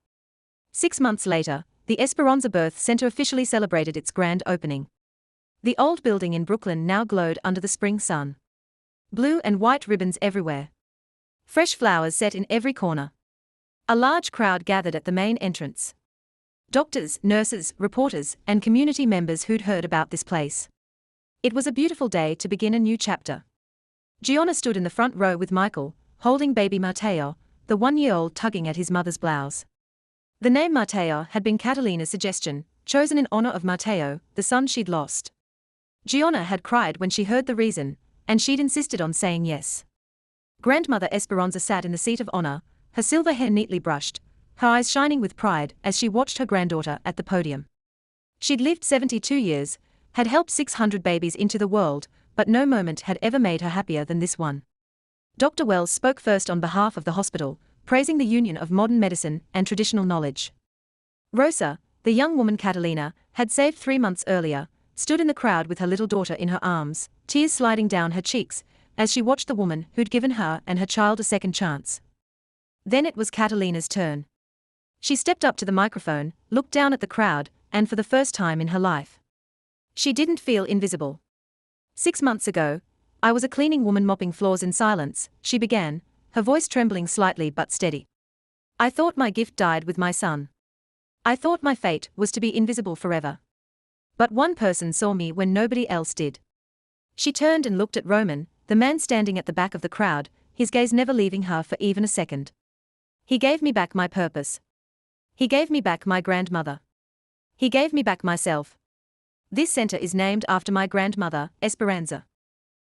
6 months later, the Esperanza Birth Center officially celebrated its grand opening. The old building in Brooklyn now glowed under the spring sun. Blue and white ribbons everywhere. Fresh flowers set in every corner. A large crowd gathered at the main entrance. Doctors, nurses, reporters, and community members who'd heard about this place. It was a beautiful day to begin a new chapter. Gianna stood in the front row with Michael, holding baby Matteo, the 1-year-old tugging at his mother's blouse. The name Matteo had been Catalina's suggestion, chosen in honor of Matteo, the son she'd lost. Gianna had cried when she heard the reason, and she'd insisted on saying yes. Grandmother Esperanza sat in the seat of honor, her silver hair neatly brushed, her eyes shining with pride as she watched her granddaughter at the podium. She'd lived 72 years, had helped 600 babies into the world, but no moment had ever made her happier than this one. Dr. Wells spoke first on behalf of the hospital, praising the union of modern medicine and traditional knowledge. Rosa, the young woman Catalina had saved 3 months earlier, stood in the crowd with her little daughter in her arms, tears sliding down her cheeks, as she watched the woman who'd given her and her child a second chance. Then it was Catalina's turn. She stepped up to the microphone, looked down at the crowd, and for the first time in her life, she didn't feel invisible. 6 months ago, I was a cleaning woman mopping floors in silence, she began, her voice trembling slightly but steady. I thought my gift died with my son. I thought my fate was to be invisible forever. But one person saw me when nobody else did. She turned and looked at Roman, the man standing at the back of the crowd, his gaze never leaving her for even a second. He gave me back my purpose. He gave me back my grandmother. He gave me back myself. This center is named after my grandmother, Esperanza.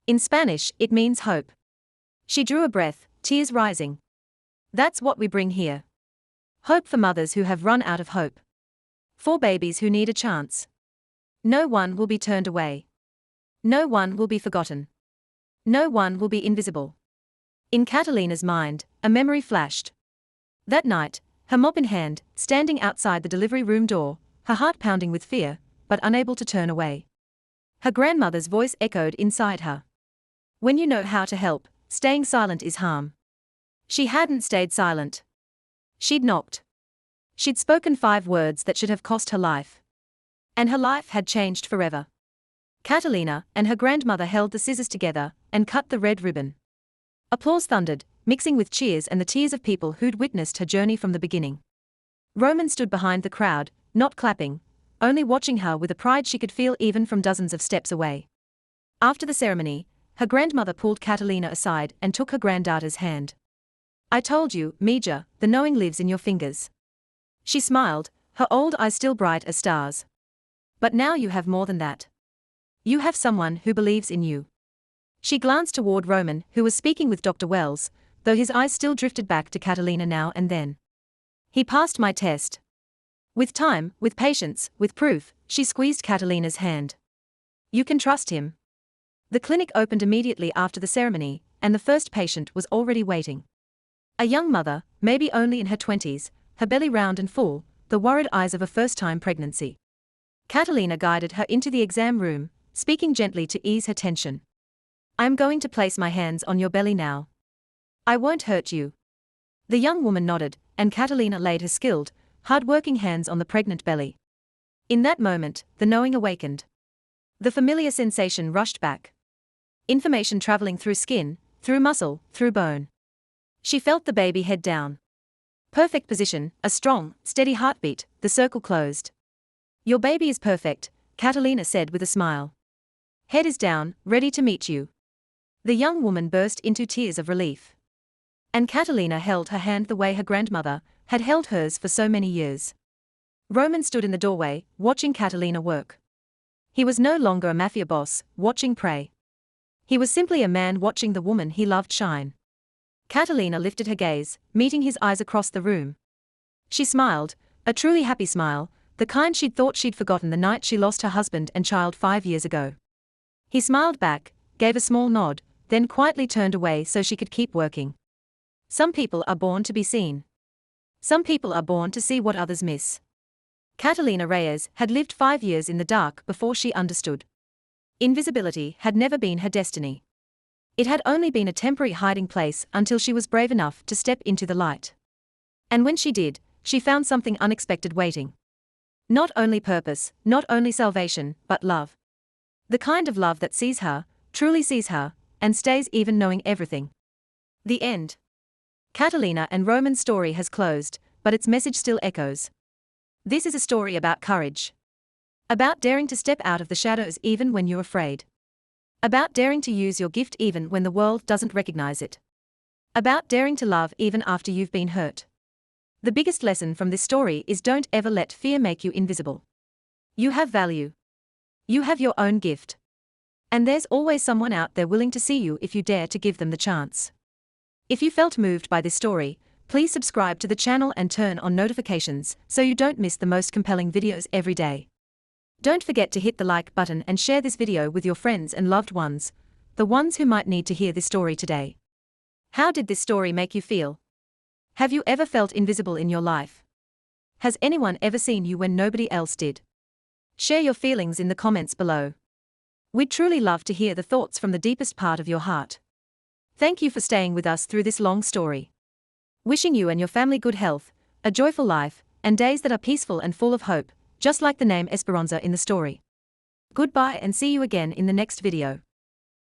In Spanish, it means hope. She drew a breath, tears rising. That's what we bring here. Hope for mothers who have run out of hope. For babies who need a chance. No one will be turned away. No one will be forgotten. No one will be invisible. In Catalina's mind, a memory flashed. That night, her mop in hand, standing outside the delivery room door, her heart pounding with fear, but unable to turn away. Her grandmother's voice echoed inside her. When you know how to help, staying silent is harm. She hadn't stayed silent. She'd knocked. She'd spoken 5 words that should have cost her life. And her life had changed forever. Catalina and her grandmother held the scissors together and cut the red ribbon. Applause thundered, mixing with cheers and the tears of people who'd witnessed her journey from the beginning. Roman stood behind the crowd, not clapping, only watching her with a pride she could feel even from dozens of steps away. After the ceremony, her grandmother pulled Catalina aside and took her granddaughter's hand. I told you, Mija, the knowing lives in your fingers. She smiled, her old eyes still bright as stars. But now you have more than that. You have someone who believes in you. She glanced toward Roman, who was speaking with Dr. Wells, though his eyes still drifted back to Catalina now and then. He passed my test. With time, with patience, with proof, she squeezed Catalina's hand. You can trust him. The clinic opened immediately after the ceremony, and the first patient was already waiting. A young mother, maybe only in her 20s, her belly round and full, the worried eyes of a first-time pregnancy. Catalina guided her into the exam room, speaking gently to ease her tension. I'm going to place my hands on your belly now. I won't hurt you. The young woman nodded, and Catalina laid her skilled, hard-working hands on the pregnant belly. In that moment, the knowing awakened. The familiar sensation rushed back. Information traveling through skin, through muscle, through bone. She felt the baby head down. Perfect position, a strong, steady heartbeat, the circle closed. Your baby is perfect, Catalina said with a smile. Head is down, ready to meet you. The young woman burst into tears of relief. And Catalina held her hand the way her grandmother had held hers for so many years. Roman stood in the doorway, watching Catalina work. He was no longer a mafia boss, watching prey. He was simply a man watching the woman he loved shine. Catalina lifted her gaze, meeting his eyes across the room. She smiled, a truly happy smile, the kind she'd thought she'd forgotten the night she lost her husband and child 5 years ago. He smiled back, gave a small nod, then quietly turned away so she could keep working. Some people are born to be seen. Some people are born to see what others miss. Catalina Reyes had lived 5 years in the dark before she understood. Invisibility had never been her destiny. It had only been a temporary hiding place until she was brave enough to step into the light. And when she did, she found something unexpected waiting. Not only purpose, not only salvation, but love. The kind of love that sees her, truly sees her, and stays even knowing everything. The end. Catalina and Roman's story has closed, but its message still echoes. This is a story about courage. About daring to step out of the shadows even when you're afraid. About daring to use your gift even when the world doesn't recognize it. About daring to love even after you've been hurt. The biggest lesson from this story is don't ever let fear make you invisible. You have value. You have your own gift. And there's always someone out there willing to see you if you dare to give them the chance. If you felt moved by this story, please subscribe to the channel and turn on notifications so you don't miss the most compelling videos every day. Don't forget to hit the like button and share this video with your friends and loved ones, the ones who might need to hear this story today. How did this story make you feel? Have you ever felt invisible in your life? Has anyone ever seen you when nobody else did? Share your feelings in the comments below. We'd truly love to hear the thoughts from the deepest part of your heart. Thank you for staying with us through this long story. Wishing you and your family good health, a joyful life, and days that are peaceful and full of hope, just like the name Esperanza in the story. Goodbye and see you again in the next video.